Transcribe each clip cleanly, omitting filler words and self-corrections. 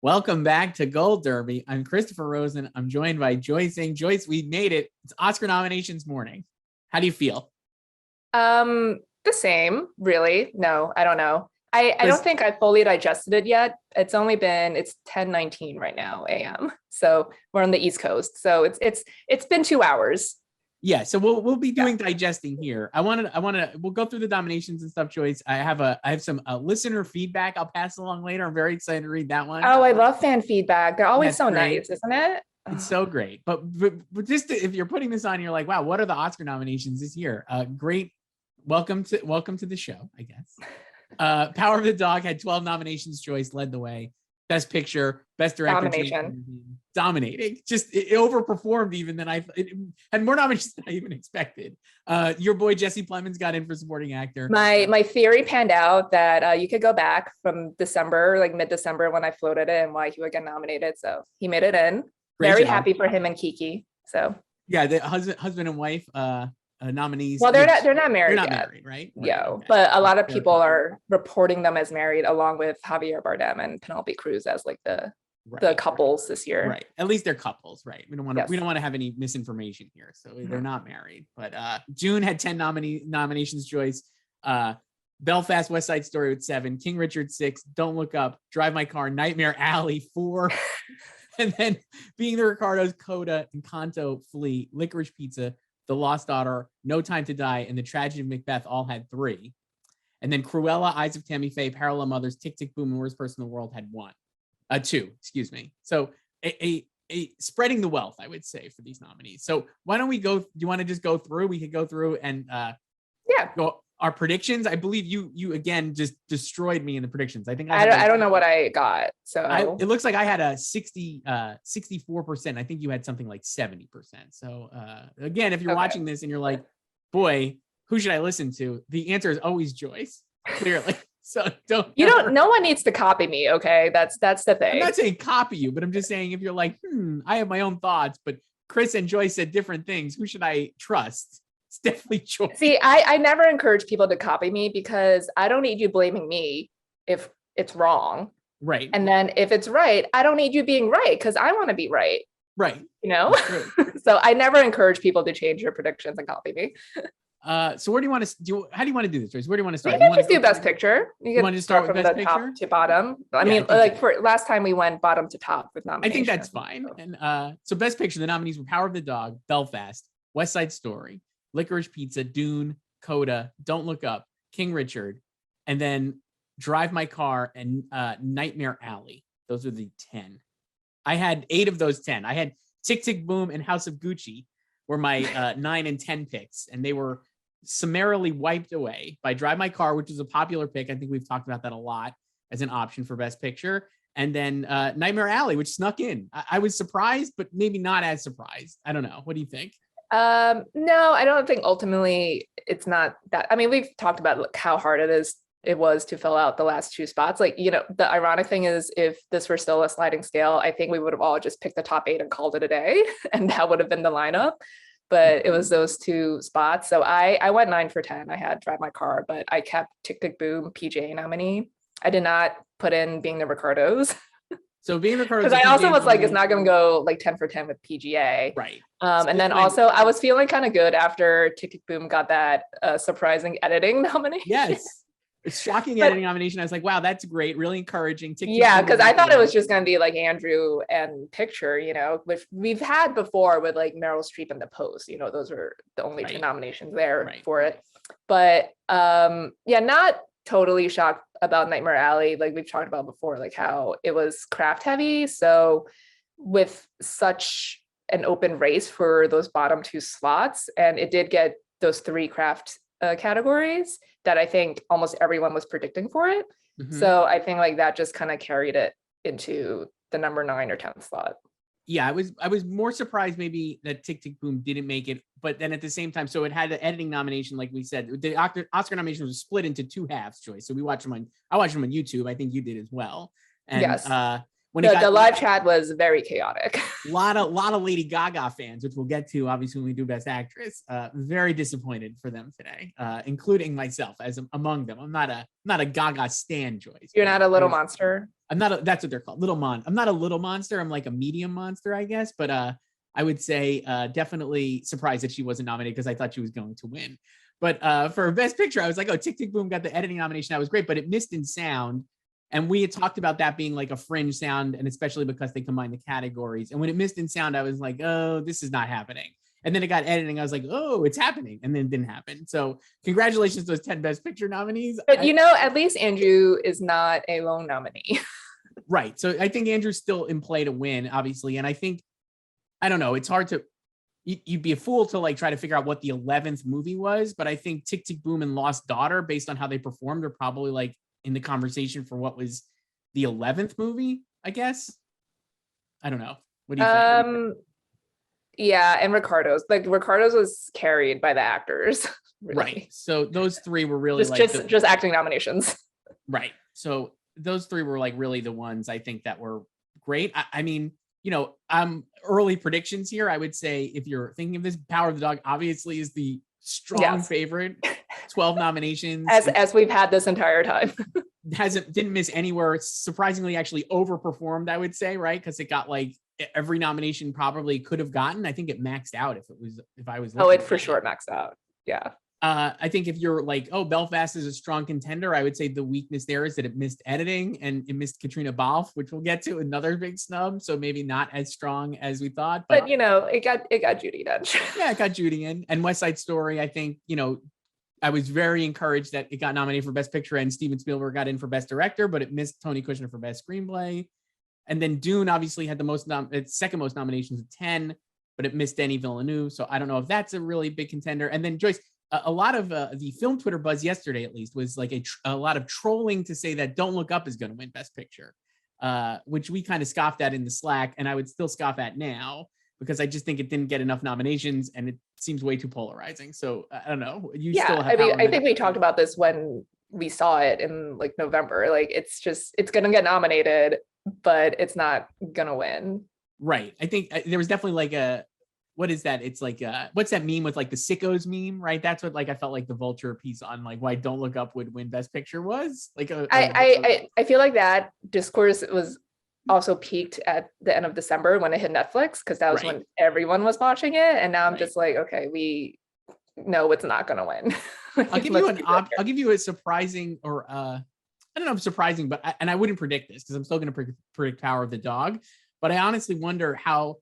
Welcome back to Gold Derby. I'm Christopher Rosen. I'm joined by Joyce. Joyce, we made it. It's Oscar nominations morning. How do you feel? The same, really. No, I don't know. I don't think I fully digested it yet. It's 10:19 right now a.m. So we're on the East Coast. So it's been 2 hours. Yeah, so we'll be doing digesting here. We'll go through the nominations and stuff, Joyce. I have some listener feedback I'll pass along later. I'm very excited to read that one. Oh, I love fan feedback. They're always so nice, isn't it? It's so great. But just if you're putting this on, you're like, wow, what are the Oscar nominations this year? Great. Welcome to the show, I guess. Power of the Dog had 12 nominations. Joyce led the way. Best Picture, Best Director. Dominating. Just it overperformed even than it had more nominations than I even expected. Your boy Jesse Plemons got in for supporting actor. My theory panned out that you could go back from December, like mid-December, when I floated it and why he would get nominated. So he made it in. Very happy for him and Kiki. So yeah, the husband and wife nominees. Well, they're not married. They're not yet. married, right? Yeah, okay. But a lot of people are reporting them as married, along with Javier Bardem and Penelope Cruz as like the couples this year. Right. At least they're couples, right? We don't want to have any misinformation here. So they're not married. But June had 10 nominations. Joyce. Belfast, West Side Story with 7. King Richard 6. Don't Look Up. Drive My Car. Nightmare Alley 4. And then Being the Ricardos, Coda, Encanto, Flea, Licorice Pizza, The Lost Daughter, No Time to Die, and The Tragedy of Macbeth all had 3. And then Cruella, Eyes of Tammy Faye, Parallel Mothers, Tick, Tick, Boom, and Worst Person in the World had 2, excuse me. So a spreading the wealth, I would say, for these nominees. So why don't we go? Do you want to just go through? We could go through and go our predictions. I believe you again just destroyed me in the predictions. I think I don't know what I got. So it looks like I had a 64%. I think you had something like 70%. So again, if you're watching this and you're like, boy, who should I listen to? The answer is always Joyce, clearly. So no one needs to copy me. Okay. That's the thing. I'm not saying copy you, but I'm just saying if you're like, I have my own thoughts, but Chris and Joyce said different things. Who should I trust? It's definitely Joyce. See, I never encourage people to copy me because I don't need you blaming me if it's wrong. Right. And then if it's right, I don't need you being right because I want to be right. Right. You know? So I never encourage people to change your predictions and copy me. So where do you want to do? How do you want to do this, Joyce? Where do you want to start? You can just do Best Picture. You want to start with Best Picture? Top to bottom. I mean, for last time we went bottom to top with nominations. I think that's fine. And so Best Picture, the nominees were Power of the Dog, Belfast, West Side Story, Licorice Pizza, Dune, Coda, Don't Look Up, King Richard, and then Drive My Car and Nightmare Alley. Those are the 10. I had 8 of those 10. I had Tick, Tick, Boom and House of Gucci were my 9 and 10 picks, and they were summarily wiped away by Drive My Car, which is a popular pick. I think we've talked about that a lot as an option for Best Picture. And then Nightmare Alley, which snuck in. I was surprised, but maybe not as surprised. I don't know. What do you think? No, I don't think ultimately it's not that. I mean, we've talked about how hard it was to fill out the last 2 spots. Like, you know, the ironic thing is if this were still a sliding scale, I think we would have all just picked the top 8 and called it a day. And that would have been the lineup. But it was those 2 spots. So I went 9 for 10. I had Drive My Car, but I kept Tick, Tick, Boom, PJ nominee. I did not put in Being the Ricardos. So Being the Ricardos. Because I also was like, it's not going to go like 10 for 10 with PGA. Right. And then also I was feeling kind of good after Tick, Tick, Boom got that surprising editing nomination. Yes. It's shocking editing nomination. I was like, wow, that's great. Really encouraging. Yeah, because I thought it was just going to be like Andrew and Picture, you know, which we've had before with like Meryl Streep and The Post. You know, those were the only 2 nominations there for it. But not totally shocked about Nightmare Alley. Like we've talked about before, like how it was craft heavy. So with such an open race for those bottom 2 slots, and it did get those 3 craft categories that I think almost everyone was predicting for it. Mm-hmm. So I think like that just kind of carried it into the number 9 or 10 slot. Yeah, I was more surprised maybe that Tick, Tick, Boom didn't make it, but then at the same time, so it had the editing nomination, like we said. The Oscar nomination was split into 2 halves, Joyce. So I watched them on YouTube. I think you did as well. And yes. The live chat was very chaotic. A lot of Lady Gaga fans, which we'll get to obviously when we do Best Actress. Very disappointed for them today, including myself as among them. I'm not a Gaga stan, Joyce. You're not a little monster. that's what they're called. I'm not a little monster. I'm like a medium monster, I guess. But I would say definitely surprised that she wasn't nominated because I thought she was going to win. But for Best Picture, I was like, oh, Tick, Tick, Boom got the editing nomination. That was great, but it missed in sound. And we had talked about that being like a fringe sound, and especially because they combined the categories. And when it missed in sound, I was like, oh, this is not happening. And then it got editing. I was like, oh, it's happening. And then it didn't happen. So congratulations to those 10 Best Picture nominees. But at least Andrew is not a lone nominee. Right. So I think Andrew's still in play to win, obviously. And I think, I don't know, it's hard to, you'd be a fool to like try to figure out what the 11th movie was. But I think Tick, Tick, Boom and Lost Daughter, based on how they performed, are probably like in the conversation for what was the 11th movie, I guess. I don't know. What do you think? Yeah, and Ricardo's was carried by the actors. Really. Right. So those three were really just acting nominations. Right. So those three were like really the ones I think that were great. I mean, early predictions here. I would say if you're thinking of this, Power of the Dog obviously is the strong favorite. 12 nominations. As we've had this entire time. Didn't miss anywhere. Surprisingly, actually overperformed, I would say, right? Because it got like every nomination probably could have gotten. I think it maxed out if I was. Oh, it for sure maxed out. Yeah. I think if you're like, oh, Belfast is a strong contender, I would say the weakness there is that it missed editing and it missed Katrina Balfe, which we'll get to, another big snub. So maybe not as strong as we thought. But it got Judi Dench. Yeah, it got Judi in. And West Side Story, I think, I was very encouraged that it got nominated for Best Picture and Steven Spielberg got in for Best Director, but it missed Tony Kushner for Best Screenplay. And then Dune obviously had its second most nominations of 10, but it missed Denis Villeneuve. So I don't know if that's a really big contender. And then Joyce, a lot of the film Twitter buzz yesterday, at least, was like a lot of trolling to say that Don't Look Up is going to win Best Picture, which we kind of scoffed at in the Slack, and I would still scoff at now because I just think it didn't get enough nominations and it seems way too polarizing. So I don't know. I think we talked about this when we saw it in like November. Like it's going to get nominated, but it's not going to win. Right. I think there was definitely like what is that? It's like, what's that meme with like the sickos meme, right? That's what like I felt like the Vulture piece on like why Don't Look Up would win Best Picture was like. I feel like that discourse was also peaked at the end of December when it hit Netflix, because that was when everyone was watching it, and now I'm just like, okay, we know it's not going to win. I'll give you a surprising, or I don't know if surprising, but I wouldn't predict this because I'm still going to predict Power of the Dog, but I honestly wonder how,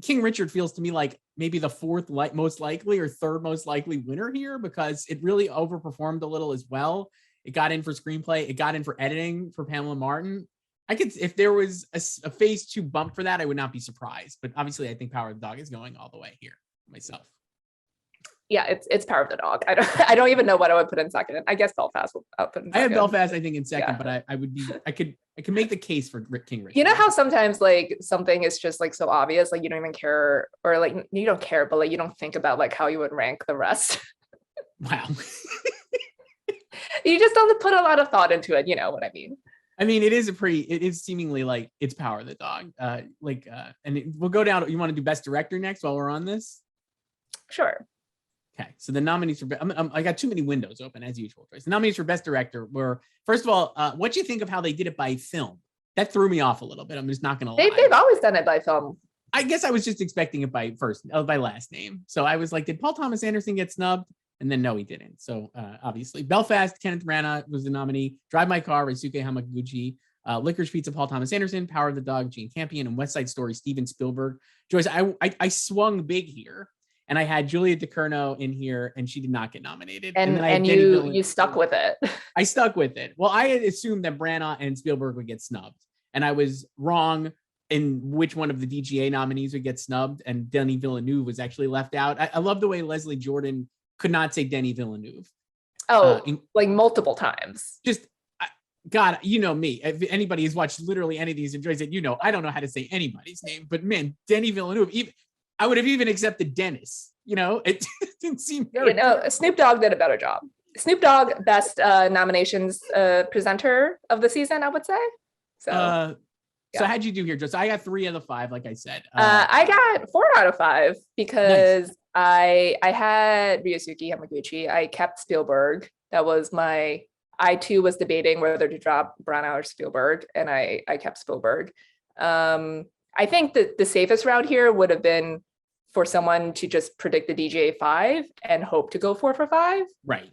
King Richard feels to me like maybe the fourth most likely or third most likely winner here, because it really overperformed a little as well. It got in for screenplay. It got in for editing for Pamela Martin. If there was a phase 2 bump for that, I would not be surprised. But obviously I think Power of the Dog is going all the way here myself. Yeah, it's Power of the Dog. I don't even know what I would put in second. I guess Belfast will put in second. I have Belfast, I think, in second, but I could make the case for King Richard. You know how sometimes like something is just like so obvious, like you don't even care, or like you don't care, but like you don't think about like how you would rank the rest. Wow. You just don't put a lot of thought into it. You know what I mean? I mean, it is seemingly like it's Power of the Dog. We'll go down. You want to do Best Director next while we're on this? Sure. Okay, so the nominees for I got too many windows open as usual. The nominees for Best Director were, first of all, what do you think of how they did it by film? That threw me off a little bit. I'm just not going to lie. They've always done it by film. I guess I was just expecting it by last name. So I was like, did Paul Thomas Anderson get snubbed? And then no, he didn't. So obviously, Belfast, Kenneth Branagh was the nominee. Drive My Car, Ryusuke Hamaguchi. Licorice Pizza, Paul Thomas Anderson. Power of the Dog, Jane Campion. And West Side Story, Steven Spielberg. Joyce, I swung big here. And I had Julia DeCurno in here, and she did not get nominated. And you stuck with it. I stuck with it. Well, I had assumed that Branagh and Spielberg would get snubbed, and I was wrong in which one of the DGA nominees would get snubbed, and Denis Villeneuve was actually left out. I love the way Leslie Jordan could not say Denis Villeneuve. Oh, like multiple times. God, you know me. If anybody has watched literally any of these, enjoys it, I don't know how to say anybody's name. But man, Denis Villeneuve, I would have even accepted Dennis. It didn't seem very. Snoop Dogg did a better job. Snoop Dogg, best nominations presenter of the season, I would say. So how'd you do here, Joe? So I got 3 out of 5, like I said. I got 4 out of 5 because nice. I had Ryusuke Hamaguchi. I kept Spielberg. That was my I too was debating whether to drop Branagh or Spielberg, and I kept Spielberg. I think that the safest route here would have been for someone to just predict the DGA 5 and hope to go 4 for 5. Right.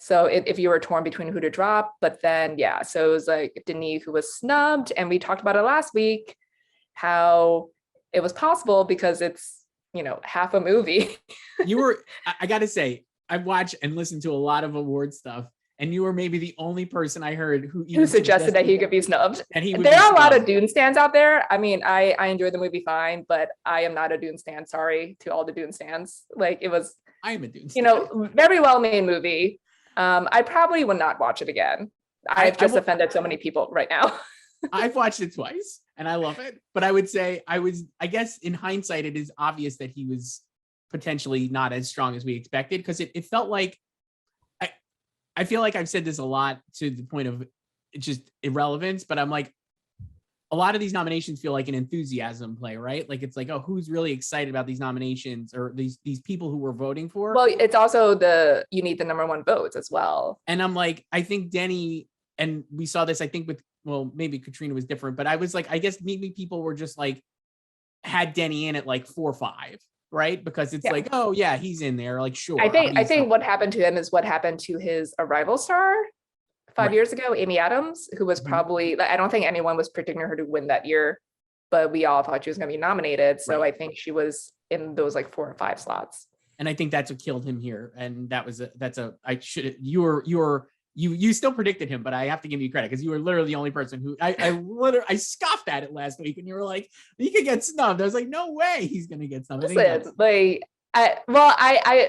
So if you were torn between who to drop, but then, yeah, so it was like Denis who was snubbed. And we talked about it last week, how it was possible because it's, half a movie. I got to say, I've watched and listened to a lot of award stuff, and you were maybe the only person I heard who suggested that he could be snubbed. And there are a lot of Dune stands out there. I mean, I enjoyed the movie fine, but I am not a Dune stan. Sorry to all the Dune stans. Like it was, I am a Dune stan. Very well made movie. I probably would not watch it again. I've just offended so many people right now. I've watched it twice and I love it, but I would say I guess in hindsight, it is obvious that he was potentially not as strong as we expected, because it felt like, I feel like I've said this a lot to the point of just irrelevance, but I'm like, a lot of these nominations feel like an enthusiasm play, right? Like it's like, oh, who's really excited about these nominations or these people who we're voting for? Well, it's also you need the number one votes as well. And I'm like, I think Denny, and we saw this, I think with, well, maybe Katrina was different, but I was like, I guess maybe people were just like, had Denny in at like 4 or 5. Right, because it's like, oh yeah, he's in there, like sure. I think what happened to him is what happened to his Arrival star 5 years ago, Amy Adams, who was probably, I don't think anyone was predicting her to win that year, but we all thought she was going to be nominated. So I think she was in those like 4 or 5 slots. And I think that's what killed him here. And you still predicted him, but I have to give you credit because you were literally the only person who I scoffed at it last week, and you were like, he could get snubbed. I was like, no way he's gonna get snubbed. I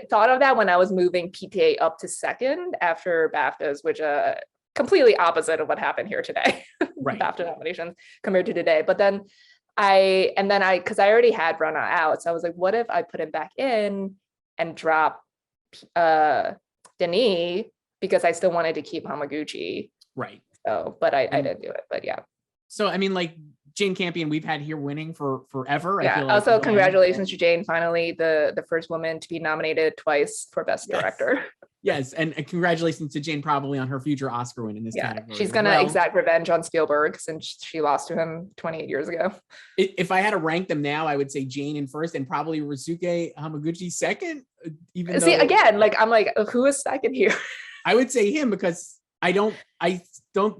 thought of that when I was moving PTA up to second after BAFTAs, which completely opposite of what happened here today. Right. BAFTA nominations compared to today. But then because I already had Branagh out, so I was like, what if I put him back in and drop Denis, because I still wanted to keep Hamaguchi. Right. So, but I didn't do it, but yeah. So, I mean, like Jane Campion, we've had here winning for forever. Yeah. I feel like also, congratulations to Jane, finally the first woman to be nominated twice for Best Director. Yes, and congratulations to Jane probably on her future Oscar win in this category. She's gonna exact revenge on Spielberg since she lost to him 28 years ago. If I had to rank them now, I would say Jane in first and probably Ryusuke Hamaguchi second. Again, like I'm like, who is second here? I would say him because I don't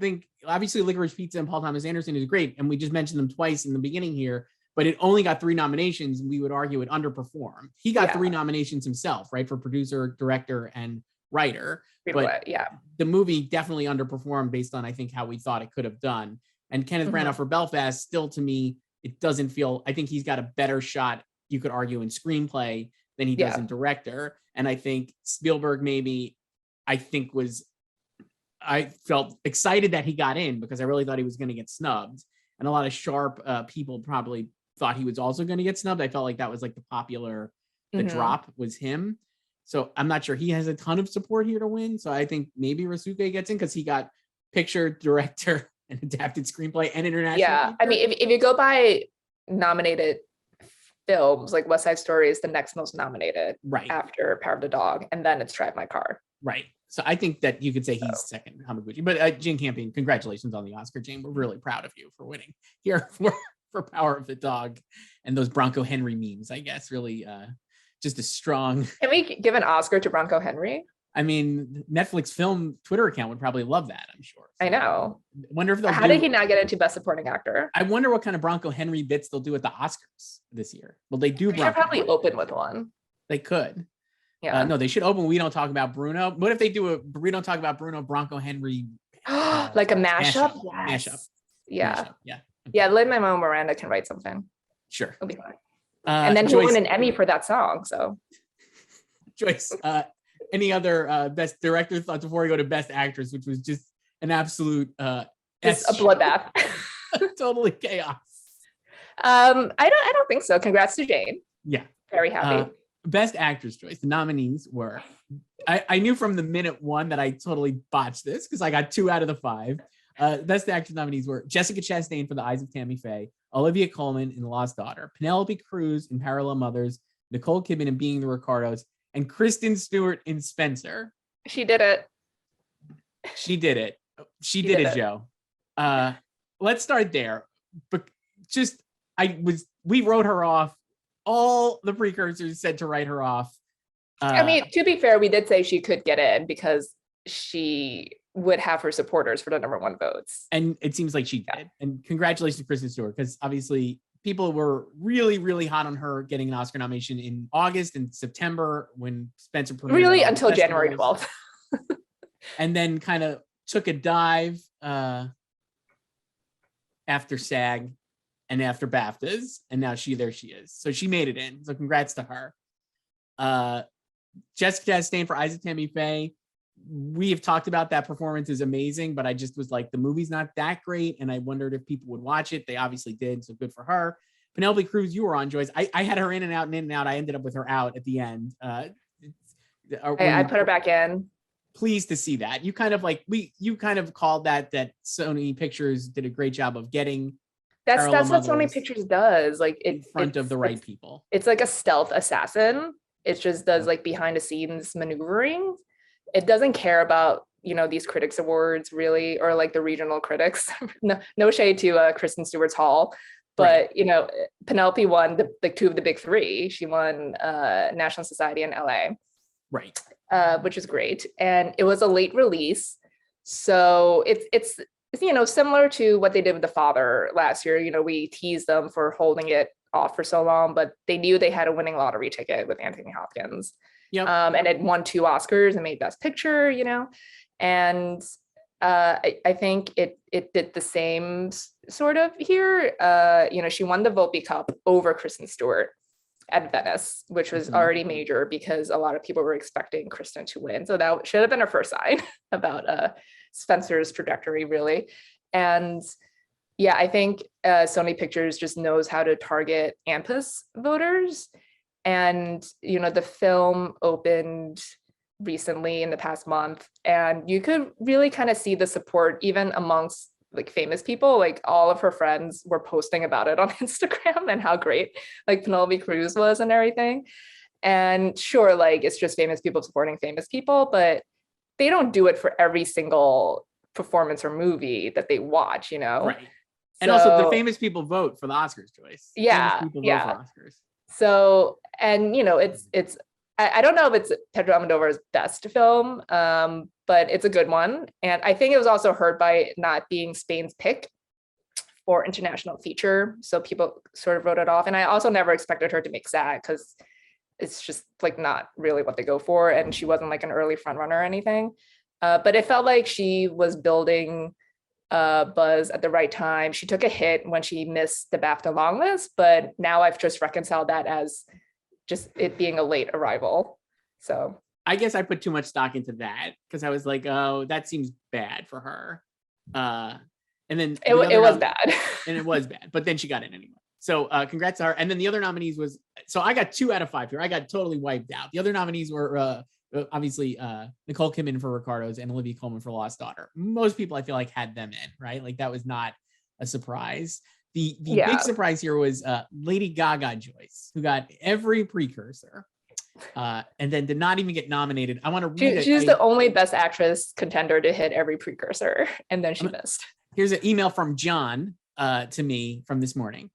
think, obviously Licorice Pizza and Paul Thomas Anderson is great, and we just mentioned them twice in the beginning here, but it only got 3 nominations, and we would argue it underperformed. He got 3 nominations himself, right, for producer, director, and writer. But the movie definitely underperformed based on, I think, how we thought it could have done. And Kenneth Branagh for Belfast, still to me, it doesn't feel, I think he's got a better shot, you could argue, in screenplay than he does in director. And I think Spielberg maybe, I felt excited that he got in because I really thought he was going to get snubbed. And a lot of sharp people probably thought he was also going to get snubbed. I felt like that was like the drop was him. So I'm not sure he has a ton of support here to win. So I think maybe Ryusuke gets in because he got picture, director, and adapted screenplay and international. Yeah, feature. I mean, if you go by nominated films, like West Side Story is the next most nominated, right after Power of the Dog, and then it's Drive My Car. Right. So I think that you could say he's second, Hamaguchi. But Jane Campion, congratulations on the Oscar, Jane. We're really proud of you for winning here for Power of the Dog and those Bronco Henry memes. I guess really just a strong. Can we give an Oscar to Bronco Henry? I mean, Netflix film Twitter account would probably love that, I'm sure. So I know. Wonder if how did he not get into Best Supporting Actor? I wonder what kind of Bronco Henry bits they'll do at the Oscars this year. Well, they do. They should probably open with one. They could. Yeah. No, they should open We Don't Talk About Bruno. What if they do We Don't Talk About Bruno, Bronco Henry? Like a mashup? Yes. Mashup. Yeah. Mashup. Yeah. Yeah. Lin-Manuel Miranda can write something. Sure. It'll be fine. And then he'll win an Emmy for that song. So, Joyce, any other best director thoughts before we go to best actress, which was just an absolute just a bloodbath. Totally chaos. I don't think so. Congrats to Jane. Yeah. Very happy. Best actress, Joyce. The nominees were, I knew from the minute one that I totally botched this because I got 2 out of the 5. Best actress nominees were Jessica Chastain for The Eyes of Tammy Faye, Olivia Colman in The Lost Daughter, Penelope Cruz in Parallel Mothers, Nicole Kidman in Being the Ricardos, and Kristen Stewart in Spencer. She did it. She did it. She did it, Joe. Let's start there. But we wrote her off. All the precursors said to write her off. I mean, to be fair, we did say she could get in because she would have her supporters for the #1 votes. And it seems like she did. And congratulations to Kristen Stewart, because obviously people were really, really hot on her getting an Oscar nomination in August and September when Spencer premiered. Really until January 12th. And then kind of took a dive after SAG and after BAFTAs. And now there she is. So she made it in. So congrats to her. Jessica Chastain for Isaac Tammy Faye. We have talked about that performance is amazing, but I just was like, the movie's not that great. And I wondered if people would watch it. They obviously did. So good for her. Penelope Cruz, you were on, Joyce. I had her in and out and in and out. I ended up with her out at the end. I put her back in. Pleased to see that. You kind of called that Sony Pictures did a great job of getting that's what Sony Pictures does. Like in front of the right people. It's like a stealth assassin. It just does like behind the scenes maneuvering. It doesn't care about, these critics awards really, or like the regional critics. No shade to Kristen Stewart's Hall, but right. Penelope won the two of the big three. She won National Society in LA, right? Which is great, and it was a late release, so it's similar to what they did with The Father last year. We teased them for holding it off for so long, but they knew they had a winning lottery ticket with Anthony Hopkins. Yep. And it won 2 Oscars and made Best Picture, and I think it did the same sort of here. She won the Volpe Cup over Kristen Stewart at Venice, which was already major because a lot of people were expecting Kristen to win. So that should have been her first sign about Spencer's trajectory, really. And yeah, I think Sony Pictures just knows how to target AMPAS voters. And, the film opened recently in the past month, and you could really kind of see the support even amongst like famous people. Like all of her friends were posting about it on Instagram and how great like Penelope Cruz was and everything. And sure, like it's just famous people supporting famous people, but they don't do it for every single performance or movie that they watch, Right. And also the famous people vote for the Oscars, Joyce. Yeah. Famous people vote for Oscars. So, and it's I don't know if it's Pedro Almodovar's best film, but it's a good one. And I think it was also hurt by not being Spain's pick for international feature. So people sort of wrote it off. And I also never expected her to make SAG because it's just like not really what they go for. And she wasn't like an early front runner or anything. But it felt like she was building buzz at the right time. She took a hit when she missed the BAFTA long list, but now I've just reconciled that as just it being a late arrival. So I guess I put too much stock into that because I was like, oh, that seems bad for her. And then it was bad. And it was bad, but then she got in anyway. So congrats to her. And then the other nominees so I got 2 out of 5 here. I got totally wiped out. The other nominees were obviously Nicole Kidman for Ricardo's and Olivia Colman for Lost Daughter. Most people I feel like had them in, right? Like that was not a surprise. The big surprise here was Lady Gaga, Joyce, who got every precursor and then did not even get nominated. I want to read it. She's the only Best Actress contender to hit every precursor, and then she missed. Here's an email from John to me from this morning.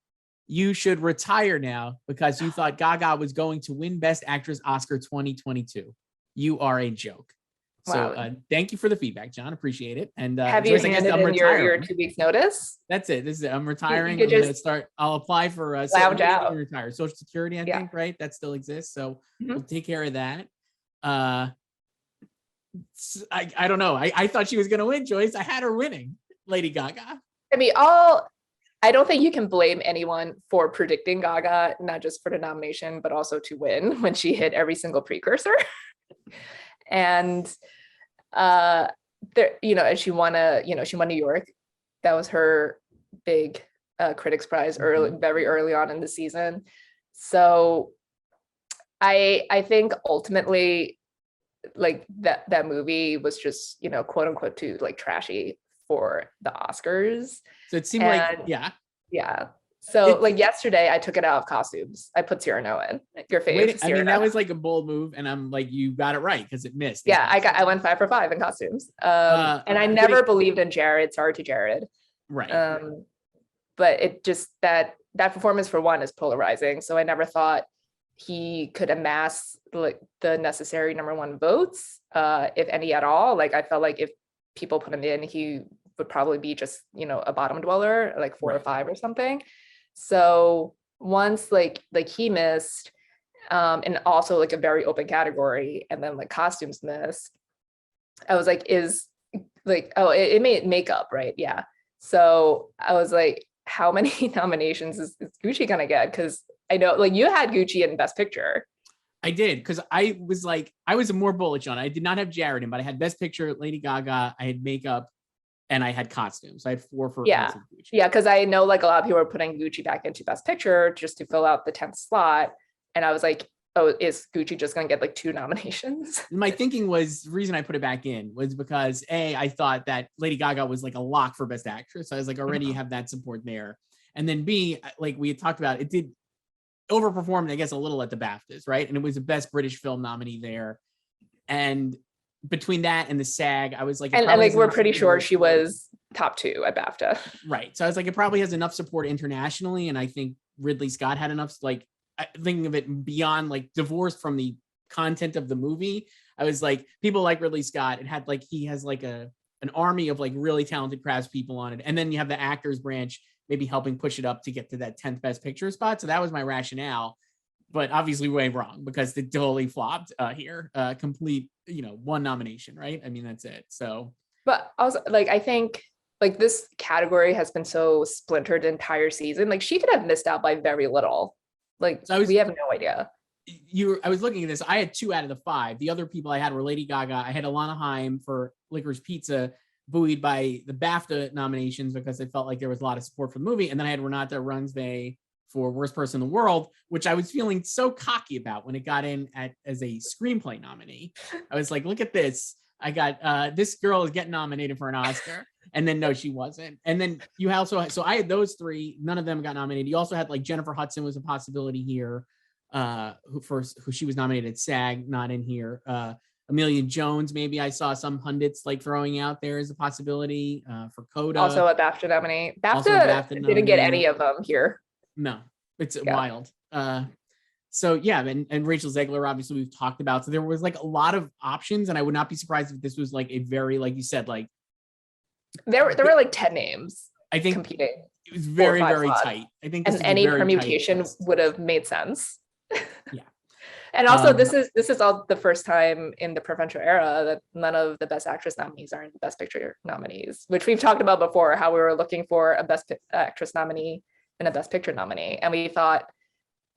You should retire now because you thought Gaga was going to win Best Actress Oscar 2022. You are a joke. Wow. So thank you for the feedback, John. Appreciate it. And have you handed in your 2 weeks notice? That's it. This is it. I'm retiring. I'm going to start. I'll apply for lounge out. Retire. Social Security, I think, right? That still exists. So we'll take care of that. I don't know. I thought she was going to win, Joyce. I had her winning, Lady Gaga. I mean, I don't think you can blame anyone for predicting Gaga, not just for the nomination, but also to win when she hit every single precursor. And and she won New York. That was her big Critics Prize very early on in the season. So I think ultimately like that movie was just, quote unquote too like trashy for the Oscars. So it seemed like yeah. So like yesterday, I took it out of costumes. I put Cyrano in. Your favorite. I mean, that was like a bold move, and I'm like, you got it right because it missed. Yeah, I went 5 for 5 in costumes. And I never believed in Jared. Sorry to Jared. Right. But it just that performance for one is polarizing. So I never thought he could amass like the necessary number one votes, if any at all. Like I felt like if people put him in, he would probably be just, a bottom dweller, like 4 or 5 or something. So once like he missed, and also like a very open category, and then like costumes missed, I was like, it made makeup, right? Yeah. So I was like, how many nominations is Gucci gonna get? Because I know like you had Gucci in Best Picture. I did, because I was more bullish on it. I did not have Jared in, but I had Best Picture, Lady Gaga, I had makeup, and I had costumes. I had 4 for Gucci. Yeah, because I know like a lot of people are putting Gucci back into Best Picture just to fill out the 10th slot. And I was like, oh, is Gucci just going to get like 2 nominations? My thinking was, the reason I put it back in was because I thought that Lady Gaga was like a lock for Best Actress. I was like, already have that support there. And then B, like we had talked about, it did overperform, I guess, a little at the BAFTAs, right? And it was the Best British Film nominee there. And between that and the SAG, I was like, and like we're pretty sure she was top 2 at BAFTA. Right. So I was like, it probably has enough support internationally. And I think Ridley Scott had enough, like, thinking of it beyond like divorced from the content of the movie. I was like, people like Ridley Scott, it had like, he has like an army of like really talented craftspeople on it. And then you have the actors branch maybe helping push it up to get to that 10th Best Picture spot. So that was my rationale, but obviously way wrong because they totally flopped here. Complete, 1 nomination, right? I mean, that's it. So, but also like, I think like this category has been so splintered the entire season. Like she could have missed out by very little. Like so we have no idea. I was looking at this. I had 2 out of the 5. The other people I had were Lady Gaga. I had Alana Haim for Licorice Pizza, buoyed by the BAFTA nominations because I felt like there was a lot of support for the movie. And then I had Renata Runsvay for Worst Person in the World, which I was feeling so cocky about when it got in as a screenplay nominee. I was like, look at this. I got this girl is getting nominated for an Oscar. And then no, she wasn't. And then you also, so I had those 3, none of them got nominated. You also had like Jennifer Hudson was a possibility here, who she was nominated at SAG, not in here. Amelia Jones, maybe I saw some pundits like throwing out there as a possibility for Coda. Also a BAFTA nominee. BAFTA didn't get any of them here. No, it's wild. So yeah, and Rachel Zegler, obviously we've talked about. So there was like a lot of options, and I would not be surprised if this was like a very, like you said, like there were like 10 names. I think competing. It was very, very tight. I think, and any permutation would have made sense. Yeah. And also, this is all the first time in the presidential era that none of the Best Actress nominees are in the Best Picture nominees, which we've talked about before, how we were looking for a Best Actress nominee and a Best Picture nominee. And we thought,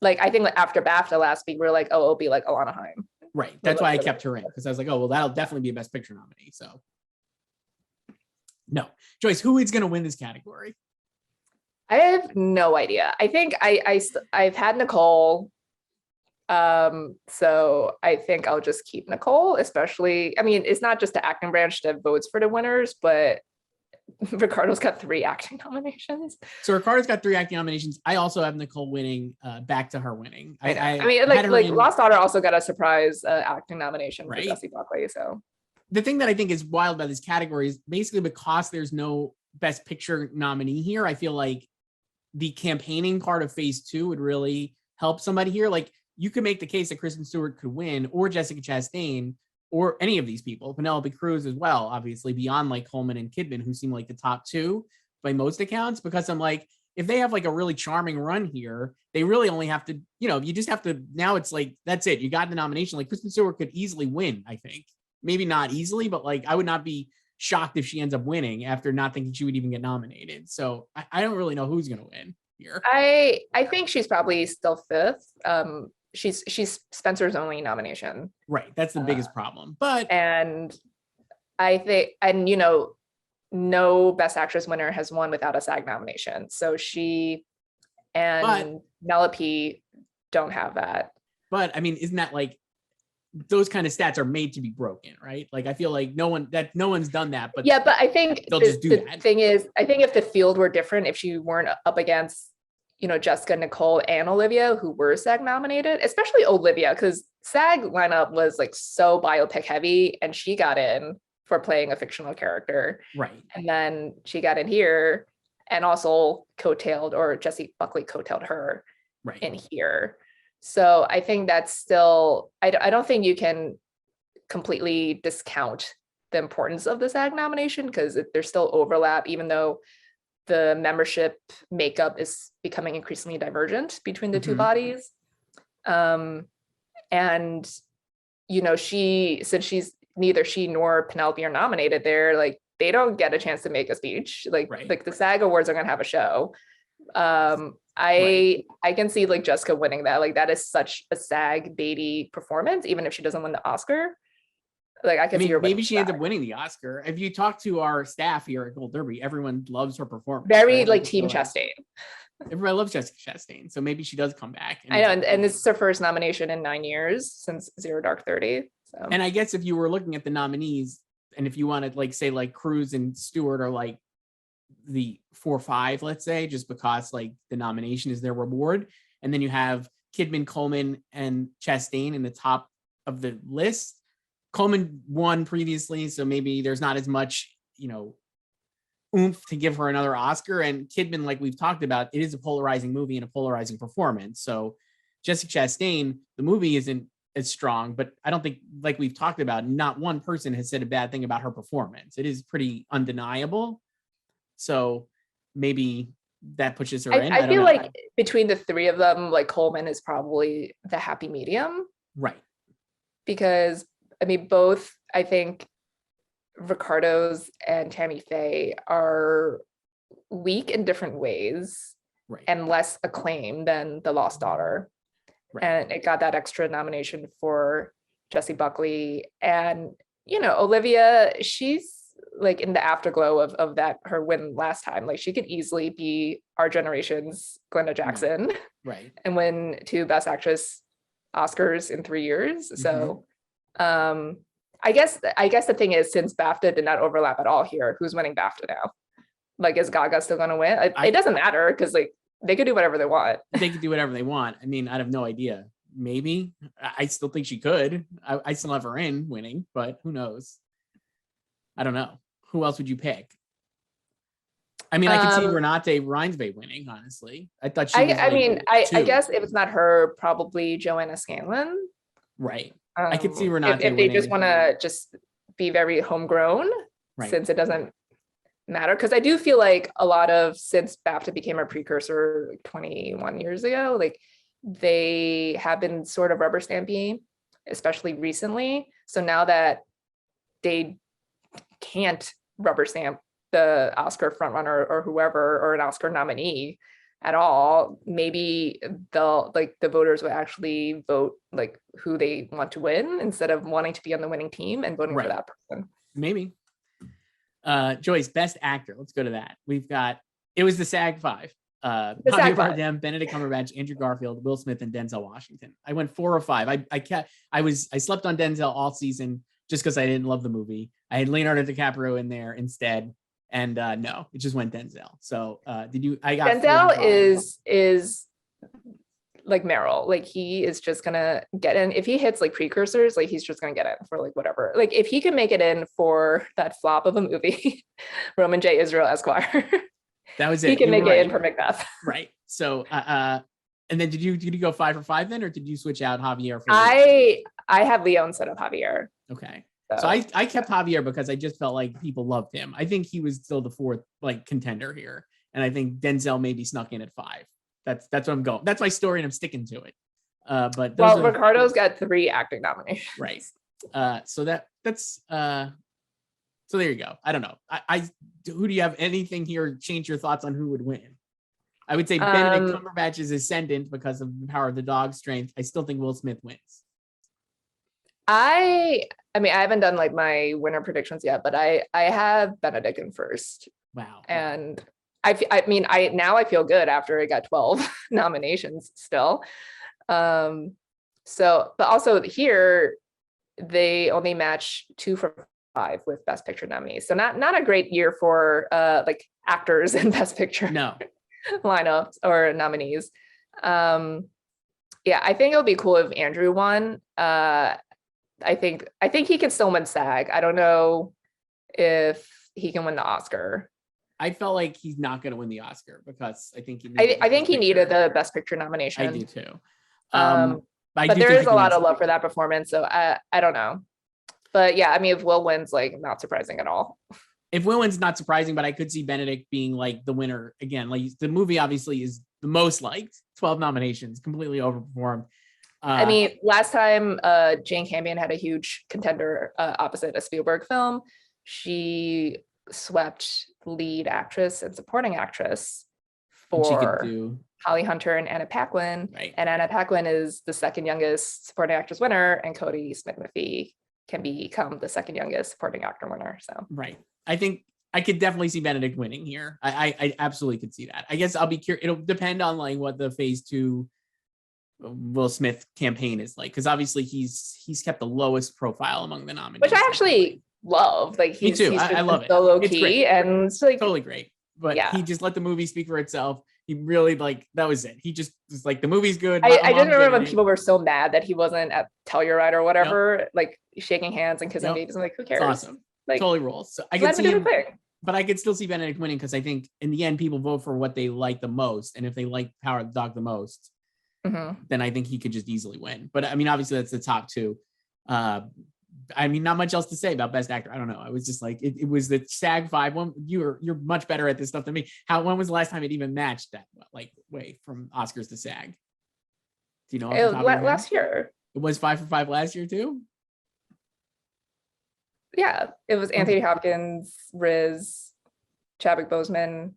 like, I think after BAFTA last week, we were like, oh, it'll be like Alana Haim. Right. That's why I kept her in, because I was like, oh, well, that'll definitely be a Best Picture nominee. So, no. Joyce, who is going to win this category? I have no idea. I think I've had Nicole. So I think I'll just keep Nicole, especially, I mean, it's not just the acting branch that votes for the winners, but Ricardo's got 3 acting nominations. So Ricardo's got 3 acting nominations. I also have Nicole winning, back to her winning. I mean, like Lost Daughter also got a surprise acting nomination for Jessie Buckley. So the thing that I think is wild about this category is basically because there's no Best Picture nominee here, I feel like the campaigning part of phase 2 would really help somebody here. Like, you could make the case that Kristen Stewart could win, or Jessica Chastain, or any of these people, Penelope Cruz as well, obviously, beyond like Coleman and Kidman, who seem like the top 2 by most accounts, because I'm like, if they have like a really charming run here, they really only have to, you just have to, now it's like, that's it. You got the nomination. Like, Kristen Stewart could easily win, I think. Maybe not easily, but like, I would not be shocked if she ends up winning after not thinking she would even get nominated. So I don't really know who's going to win here. I think she's probably still 5th. She's Spencer's only nomination. Right. That's the biggest problem. But and I think, and no Best Actress winner has won without a SAG nomination. So she and Penelope don't have that. But I mean, isn't that like, those kind of stats are made to be broken, right? Like, I feel like no one's done that, but yeah, but I think they'll just do that. Thing is, I think if the field were different, if she weren't up against Jessica, Nicole, and Olivia, who were SAG nominated, especially Olivia, because SAG lineup was like so biopic heavy, and she got in for playing a fictional character. Right. And then she got in here and also coattailed, or Jessie Buckley coattailed her in here. So I think that's still, I don't think you can completely discount the importance of the SAG nomination, because there's still overlap, even though the membership makeup is becoming increasingly divergent between the two bodies. And, since neither she nor Penelope are nominated there, like they don't get a chance to make a speech. Like the SAG Awards are going to have a show. I can see like Jessica winning that. Like that is such a SAG baity performance, even if she doesn't win the Oscar. Like I can see her. Maybe she ends up winning the Oscar. If you talk to our staff here at Gold Derby, everyone loves her performance. Very like Team Chastain. Everybody loves Jessica Chastain, so maybe she does come back. I know, and this is her first nomination in 9 years since Zero Dark 30. So. And I guess if you were looking at the nominees, and if you wanted like say like Cruise and Stewart are like the 4 or 5, let's say, just because like the nomination is their reward, and then you have Kidman, Coleman, and Chastain in the top of the list. Coleman won previously, so maybe there's not as much, oomph to give her another Oscar. And Kidman, like we've talked about, it is a polarizing movie and a polarizing performance. So Jessica Chastain, the movie isn't as strong, but I don't think, like we've talked about, not one person has said a bad thing about her performance. It is pretty undeniable. So maybe that pushes her in. I feel like between the three of them, like Coleman is probably the happy medium. Right. Because both, I think Ricardo's and Tammy Faye are weak in different ways and less acclaimed than The Lost Daughter. And it got that extra nomination for Jessie Buckley. And, Olivia, she's like in the afterglow of that, her win last time. Like she could easily be our generation's Glenda Jackson. Right. And win 2 Best Actress Oscars in 3 years. So I guess the thing is, since BAFTA did not overlap at all here, who's winning BAFTA now? Like, is Gaga still going to win? It doesn't matter, because like they could do whatever they want. They could do whatever they want. I have no idea. Maybe. I still think she could. I still have her in winning, but who knows? I don't know. Who else would you pick? I could see Renate Reinsve winning, honestly. I thought she was I guess if it's not her, probably Joanna Scanlon. Right. I could see Renate if they just want to just be very homegrown, since it doesn't matter. Because I do feel like a lot of, since BAFTA became a precursor 21 years ago, like they have been sort of rubber stamping, especially recently. So now that they can't rubber stamp the Oscar frontrunner or whoever, or an Oscar nominee at all, maybe they'll, like, the voters will actually vote like who they want to win, instead of wanting to be on the winning team and voting for that person. Maybe. Joyce, Best Actor. Let's go to that. It was the SAG 5. Javier Bardem, Benedict Cumberbatch, Andrew Garfield, Will Smith, and Denzel Washington. I went 4 or 5. I slept on Denzel all season just because I didn't love the movie. I had Leonardo DiCaprio in there instead. And no, it just went Denzel. So Denzel is like Meryl. Like he is just gonna get in. If he hits like precursors, like he's just gonna get in for like whatever. Like if he can make it in for that flop of a movie, Roman J. Israel Esquire, that was it. He can make it in for Macbeth. Right. So and then did you go 5 for 5 then, or did you switch out Javier? I have Leo instead of Javier. Okay. So I kept Javier because I just felt like people loved him. I think he was still the 4th like contender here, and I think Denzel maybe snuck in at 5. That's what I'm going. That's my story, and I'm sticking to it. But Ricardo's got 3 acting nominations. Right. So that's so there you go. I don't know. Who do you have anything here? Change your thoughts on who would win? I would say Benedict Cumberbatch is ascendant because of the Power of the Dog strength. I still think Will Smith wins. I haven't done like my winner predictions yet, but I have Benedict in first. Wow. And I feel good after it got 12 nominations still. But also here they only match 2 for 5 with Best Picture nominees. So not a great year for like actors in Best Picture. No. lineups or nominees. Yeah, I think it would be cool if Andrew won. I think he can still win SAG. I don't know if he can win the Oscar. I felt like he's not going to win the Oscar because I think he needed the Best Picture nomination. I do too. But there is a lot of love for that performance, so I don't know. But yeah, I mean, if Will wins, like, not surprising at all. If Will wins, not surprising, but I could see Benedict being like the winner again. Like, the movie obviously is the most liked, 12 nominations, completely overperformed. I mean, last time Jane Campion had a huge contender opposite a Spielberg film, she swept lead actress and supporting actress for Holly Hunter and Anna Paquin. Right. And Anna Paquin is the second youngest supporting actress winner, and Cody Smith-McPhee can become the second youngest supporting actor winner. So right. I think I could definitely see Benedict winning here. I absolutely could see that. I guess I'll be curious. It'll depend on like what the phase 2 Will Smith campaign is like, because obviously he's kept the lowest profile among the nominees, which I actually love. Like, me too. I love it. So low key, and it's like totally great. But he just let the movie speak for itself. He really, like, that was it. He just was like, the movie's good. I just remember when people were so mad that he wasn't at Telluride or whatever, like shaking hands and kissing babies. I'm like, who cares? It's awesome. Like, totally rules. So I could see him, but I could still see Benedict winning because I think in the end people vote for what they like the most, and if they like Power of the Dog the most, then I think he could just easily win. But I mean, obviously that's the top two. I mean, not much else to say about Best Actor. I don't know. I was just like, it was the SAG 5 one. You're much better at this stuff than me. When was the last time it even matched that? Like, way from Oscars to SAG? Do you know? Last year. It was 5 for 5 last year too. Yeah, it was Anthony Hopkins, Riz, Chadwick Boseman,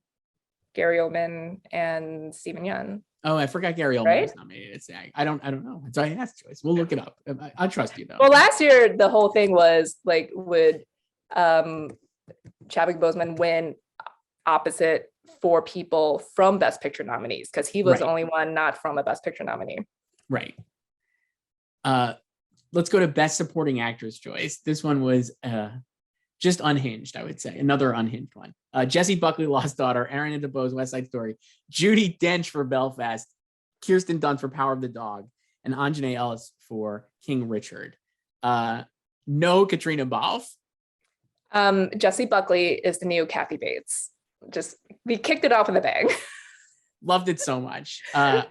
Gary Oldman, and Stephen Yeun. Oh, I forgot Gary Oldman was nominated at SAG. I don't know. So I asked Joyce. We'll look it up. I trust you though. Well, last year the whole thing was like, would Chadwick Boseman win opposite 4 people from Best Picture nominees, because he was the only one not from a Best Picture nominee. Right. Let's go to Best Supporting Actress, Joyce. This one was just unhinged, I would say. Another unhinged one. Jessie Buckley, Lost Daughter, Aaron DeBose, West Side Story, Judi Dench for Belfast, Kirsten Dunst for Power of the Dog, and Anjanae Ellis for King Richard. No Katrina Balfe. Jessie Buckley is the new Kathy Bates. We kicked it off in the bag. Loved it so much. I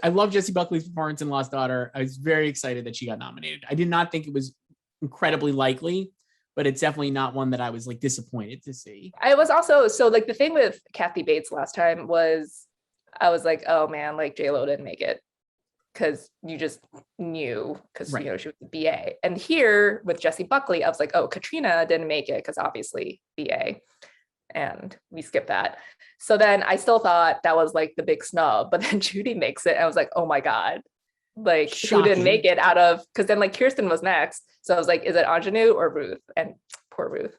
love Jessie Buckley's performance in Lost Daughter. I was very excited that she got nominated. I did not think it was incredibly likely, but it's definitely not one that I was like disappointed to see. I was also, so like the thing with Kathy Bates last time was, I was like, oh man, like J-Lo didn't make it because you just knew, because you know she was the BA. And here with Jessie Buckley, I was like, oh, Katrina didn't make it because obviously BA, and we skipped that. So then I still thought that was like the big snub, but then Judy makes it, and I was like, oh my god, like shocking. Who didn't make it out of, because then like Kirsten was next, so I was like, is it Ingenue or Ruth? And poor Ruth.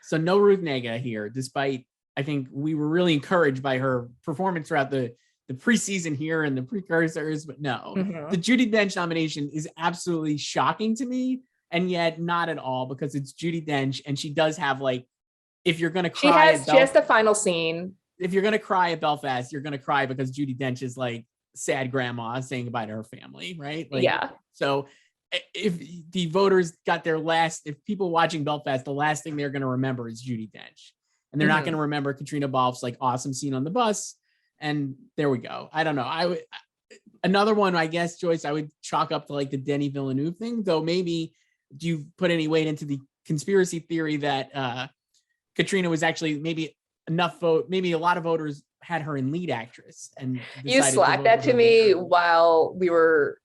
So no Ruth Negga here, despite I think we were really encouraged by her performance throughout the preseason here and the precursors, but no. The Judi Dench nomination is absolutely shocking to me, and yet not at all, because it's Judi Dench, and she does have like, if you're gonna cry, she has the final scene. If you're gonna cry at Belfast, you're gonna cry because Judi Dench is like sad grandma saying goodbye to her family, right? Like, yeah. So if the voters got if people watching Belfast, the last thing they're gonna remember is Judi Dench, and they're not gonna remember Katrina Balfe's like awesome scene on the bus. And there we go. I don't know. Another one, I guess, Joyce, I would chalk up to like the Denis Villeneuve thing, though. Maybe do you put any weight into the conspiracy theory that Katrina was actually maybe maybe a lot of voters had her in lead actress, and you slacked that to me while we were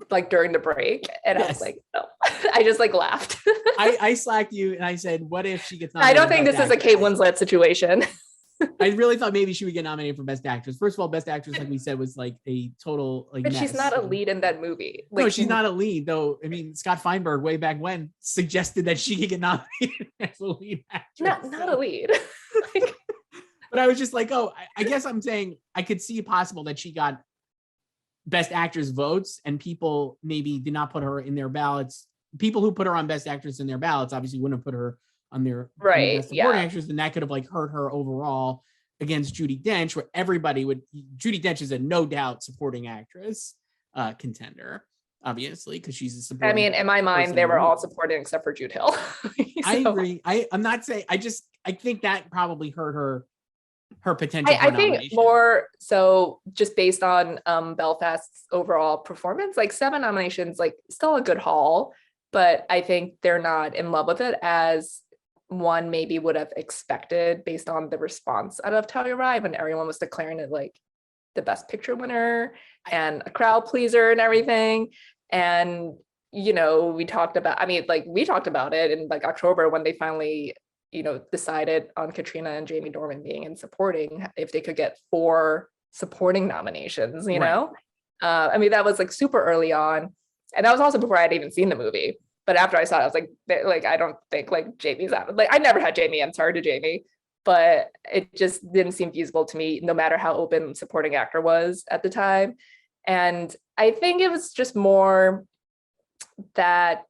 like during the break, and I was like, no. I just like laughed. I slacked you, and I said, what if she gets nominated? I don't think this is a Kate Winslet situation. I really thought maybe she would get nominated for Best Actress. First of all, Best Actress, like we said, was like a total like. But mess. She's not a lead in that movie. Like, no, she's not a lead, though. I mean, Scott Feinberg way back when suggested that she could get nominated as a lead actress. Not a lead. But I was just like, oh, I guess I'm saying I could see possible that she got Best Actress votes, and people maybe did not put her in their ballots. People who put her on Best Actress in their ballots obviously wouldn't have put her on their Best Supporting Actress, and that could have like hurt her overall against Judi Dench, where Judi Dench is a no doubt supporting actress contender, obviously, because she's a supporting. I mean, in my mind, they were all supporting except for Jude Hill. I agree. I'm not saying, I think that probably hurt her potential. I think more so just based on Belfast's overall performance, like 7 nominations, like still a good haul, but I think they're not in love with it as one maybe would have expected based on the response out of Telluride when everyone was declaring it like the best picture winner and a crowd pleaser and everything. And, you know, we talked about it in like October when they finally, you know, decided on Katrina and Jamie Dornan being in supporting, if they could get 4 supporting nominations, you know? I mean, that was like super early on. And that was also before I'd even seen the movie. But after I saw it, I was like, I don't think like Jamie's out. Like, I never had Jamie. I'm sorry to Jamie, but it just didn't seem feasible to me, no matter how open supporting actor was at the time. And I think it was just more that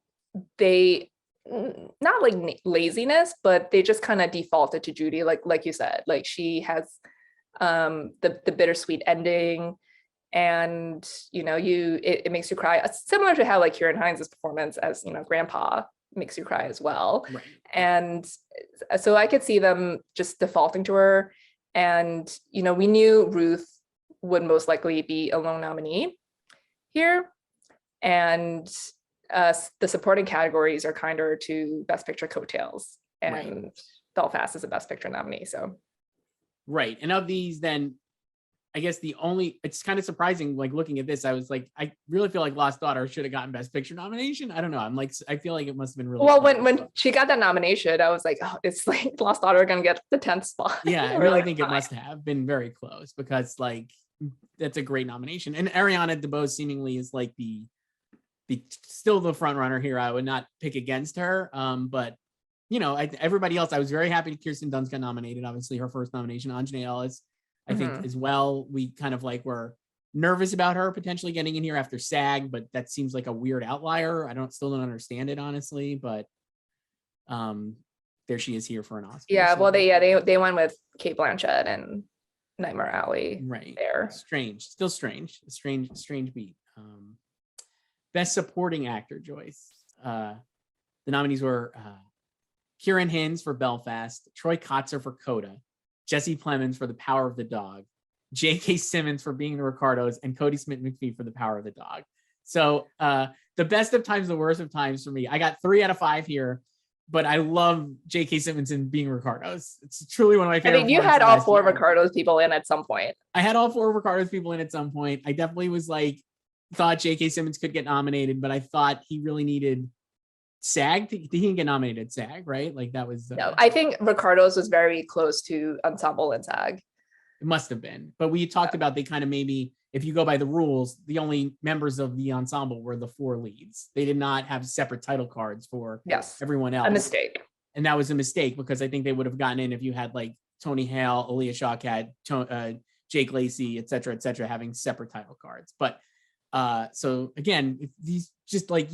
they, not like laziness, but they just kind of defaulted to Judy, like you said, like she has the bittersweet ending. And you know, it makes you cry, similar to how like Kieran Hines' performance as, you know, grandpa makes you cry as well. Right. And so I could see them just defaulting to her. And you know, we knew Ruth would most likely be a lone nominee here, and the supporting categories are kinder to Best Picture coattails, and Belfast is a Best Picture nominee. So right. And of these, then I guess it's kind of surprising, like looking at this, I was like, I really feel like Lost Daughter should have gotten Best Picture nomination. I don't know. I feel like it must have been really well when she got that nomination, I was like, oh, it's like Lost Daughter gonna get the 10th spot. Yeah, I really think it must have been very close, because like that's a great nomination. And Ariana DeBose seemingly is like the still the front runner here. I would not pick against her. But you know, everybody else, I was very happy Kirsten Dunst got nominated. Obviously her first nomination. Anjanae Ellis, I think as well. We kind of like were nervous about her potentially getting in here after SAG, but that seems like a weird outlier. Still don't understand it, honestly, but there she is here for an Oscar. Yeah, so. Well, they went with Cate Blanchett and Nightmare Alley. Right. There. Still strange. A strange beat. Best Supporting Actor, Joyce. The nominees were Kieran Hines for Belfast, Troy Kotzer for Coda, Jesse Plemons for The Power of the Dog, J.K. Simmons for Being the Ricardos, and Cody Smith-McPhee for The Power of the Dog. So the best of times, the worst of times for me. I got 3 out of 5 here, but I love J.K. Simmons in Being Ricardos. It's truly one of my favorite. I mean, you had all 4 Ricardos people in at some point. I had all 4 Ricardos people in at some point. I definitely was like, thought J.K. Simmons could get nominated, but I thought he really needed SAG. He didn't get nominated at SAG, right? Like that was no. I think Ricardo's was very close to Ensemble and SAG. It must have been, but we talked about they kind of maybe, if you go by the rules, the only members of the ensemble were the 4 leads. They did not have separate title cards for everyone else. A mistake, and that was a mistake because I think they would have gotten in if you had like Tony Hale, Aaliyah Shawkat, Jake Lacey, et cetera, having separate title cards, but. So again, if these just like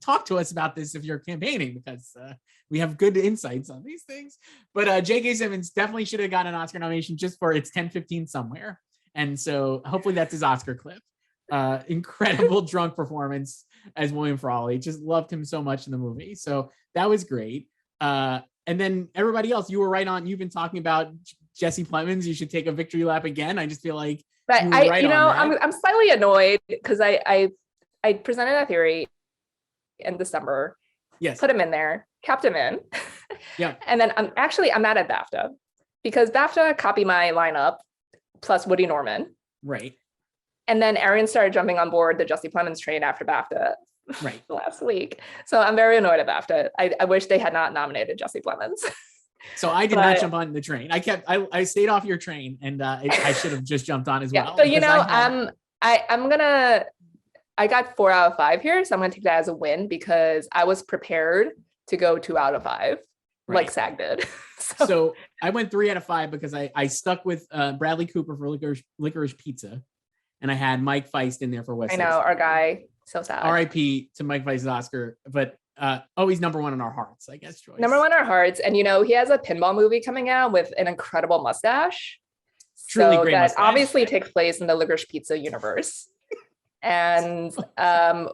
talk to us about this if you're campaigning, because we have good insights on these things. But J.K. Simmons definitely should have gotten an Oscar nomination just for It's 10:15 Somewhere, and so hopefully that's his Oscar clip. Incredible drunk performance as William Frawley. Just loved him so much in the movie, so that was great. And then everybody else, you were right on. You've been talking about Jesse Plemons. You should take a victory lap again. I just feel like. But I'm slightly annoyed because I presented a theory in December. Yes. Put him in there, kept him in. Yeah. And then I'm mad at BAFTA because BAFTA copied my lineup plus Woody Norman. Right. And then Aaron started jumping on board the Jesse Plemons train after BAFTA. Right. Last week. So I'm very annoyed at BAFTA. I wish they had not nominated Jesse Plemons. So I did not jump on the train. I stayed off your train, and I should have just jumped on as well. So you know, I got 4 out of 5 here, so I'm gonna take that as a win because I was prepared to go 2 out of 5, like SAG did. So I went 3 out of 5 because I stuck with Bradley Cooper for Licorice Pizza, and I had Mike Feist in there for West. I know, our guy. So sad. R.I.P. to Mike Feist's Oscar, but he's number one in our hearts, I guess, Joyce. Number one in our hearts. And, you know, he has a pinball movie coming out with an incredible mustache. Truly great that mustache. Obviously takes place in the Licorice Pizza universe. And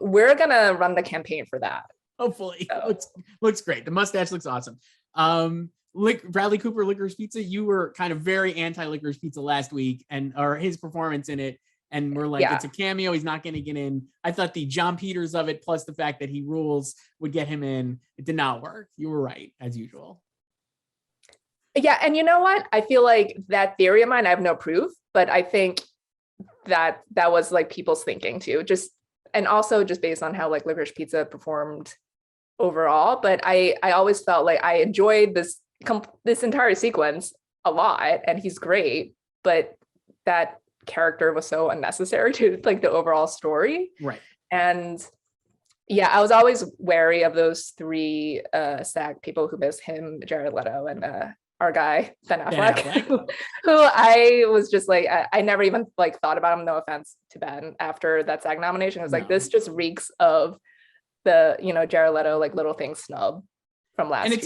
we're going to run the campaign for that. Hopefully. So. Looks great. The mustache looks awesome. Bradley Cooper, Licorice Pizza, you were kind of very anti-Licorice Pizza last week, or his performance in it. And we're like, it's a cameo. He's not going to get in. I thought the John Peters of it, plus the fact that he rules, would get him in. It did not work. You were right, as usual. Yeah. And you know what? I feel like that theory of mine, I have no proof, but I think that was like people's thinking too. And also just based on how like Licorice Pizza performed overall. But I always felt like I enjoyed this entire sequence a lot, and he's great, but that character was so unnecessary to like the overall story. Right. And yeah, I was always wary of those three SAG people who missed him, Jared Leto and our guy Ben Affleck, who I was just like, I never even like thought about him. No offense to Ben after that SAG nomination. I was like, this just reeks of the, you know, Jared Leto like Little Things snub from last year. And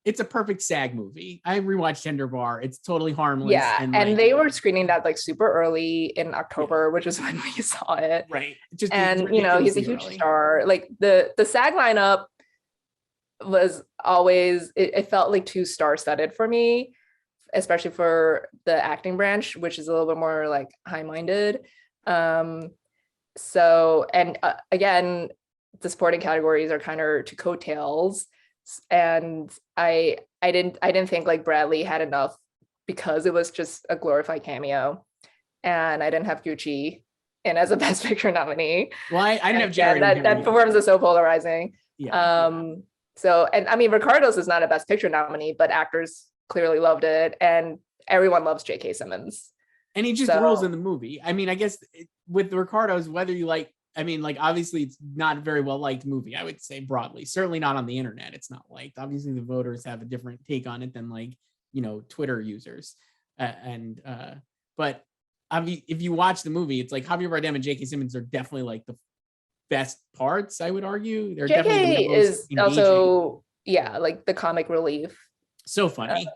it's a perfect SAG movie. I rewatched Tender Bar. It's totally harmless. Yeah, and like, they were screening that like super early in October, which is when we saw it. Right. And you know, he's a huge star. Like the SAG lineup was always, it felt like too star-studded for me, especially for the acting branch, which is a little bit more like high-minded. So, and again, the supporting categories are kind of to coattails, and I didn't think like Bradley had enough because it was just a glorified cameo, and I didn't have Gucci in as a Best Picture nominee. Well, I didn't have Jared. That performance is so polarizing. Yeah. So, and I mean, Ricardo's is not a Best Picture nominee, but actors clearly loved it, and everyone loves J.K. Simmons. And he just rules in the movie. I mean, I guess with the Ricardos, whether you like, I mean, like, obviously it's not a very well liked movie, I would say broadly, certainly not on the internet. It's not liked. Obviously the voters have a different take on it than like, you know, Twitter users. But I mean, if you watch the movie, it's like Javier Bardem and J.K. Simmons are definitely like the best parts, I would argue. They're definitely the most is engaging. Also, yeah, like the comic relief. So funny.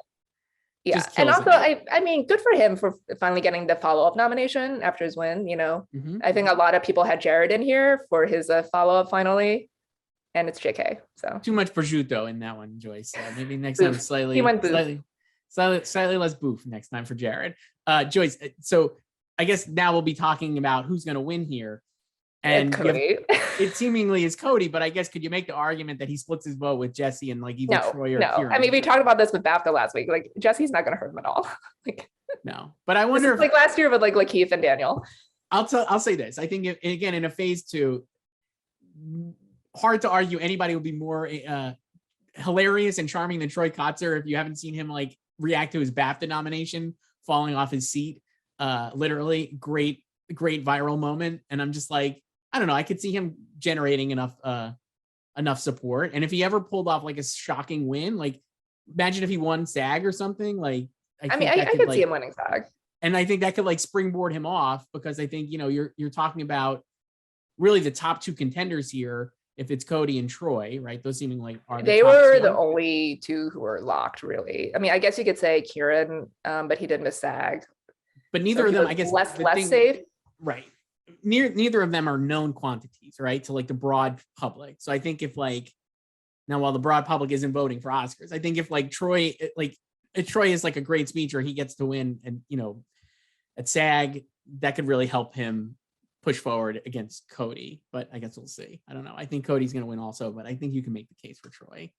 Yeah, and also, I mean, good for him for finally getting the follow-up nomination after his win, you know. Mm-hmm. I think a lot of people had Jared in here for his follow-up finally, and it's JK, so. Too much prosciutto in that one, Joyce. maybe next time slightly less boof next time for Jared. Joyce, so I guess now we'll be talking about who's going to win here. And Cody. It seemingly is Cody, but I guess could you make the argument that he splits his vote with Jesse and like either Troy or Kieran? I mean, we talked about this with BAFTA last week. Like Jesse's not going to hurt him at all. Like no, but I wonder if like last year with like Lakeith and Daniel. I'll say this. I think again in a phase 2, hard to argue anybody would be more hilarious and charming than Troy Kotzer if you haven't seen him like react to his BAFTA nomination falling off his seat. Literally great viral moment, and I'm just like, I don't know. I could see him generating enough support. And if he ever pulled off like a shocking win, like imagine if he won SAG or something. Like I could see him winning SAG. And I think that could like springboard him off, because I think, you know, you're talking about really the top 2 contenders here. If it's Cody and Troy, right? Those seeming like they were the only 2 who were locked, really. I mean, I guess you could say Kieran, but he did miss SAG. But neither of them, I guess, less safe. Right. Neither of them are known quantities, right, to like the broad public. So I think if like, now while the broad public isn't voting for Oscars, I think if like Troy, like if Troy is like a great speech or he gets to win, and you know, at SAG, that could really help him push forward against Cody. But I guess we'll see. I don't know. I think Cody's going to win also, but I think you can make the case for Troy.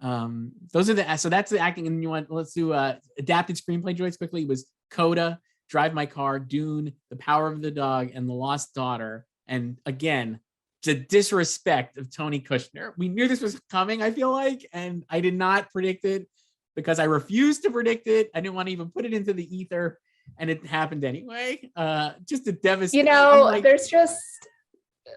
So that's the acting. And let's do adapted screenplay, Joyce, quickly. It was Coda, Drive My Car, Dune, The Power of the Dog, and The Lost Daughter. And again, the disrespect of Tony Kushner. We knew this was coming, I feel like, and I did not predict it because I refused to predict it. I didn't want to even put it into the ether, and it happened anyway. Just a devastating. You know, there's just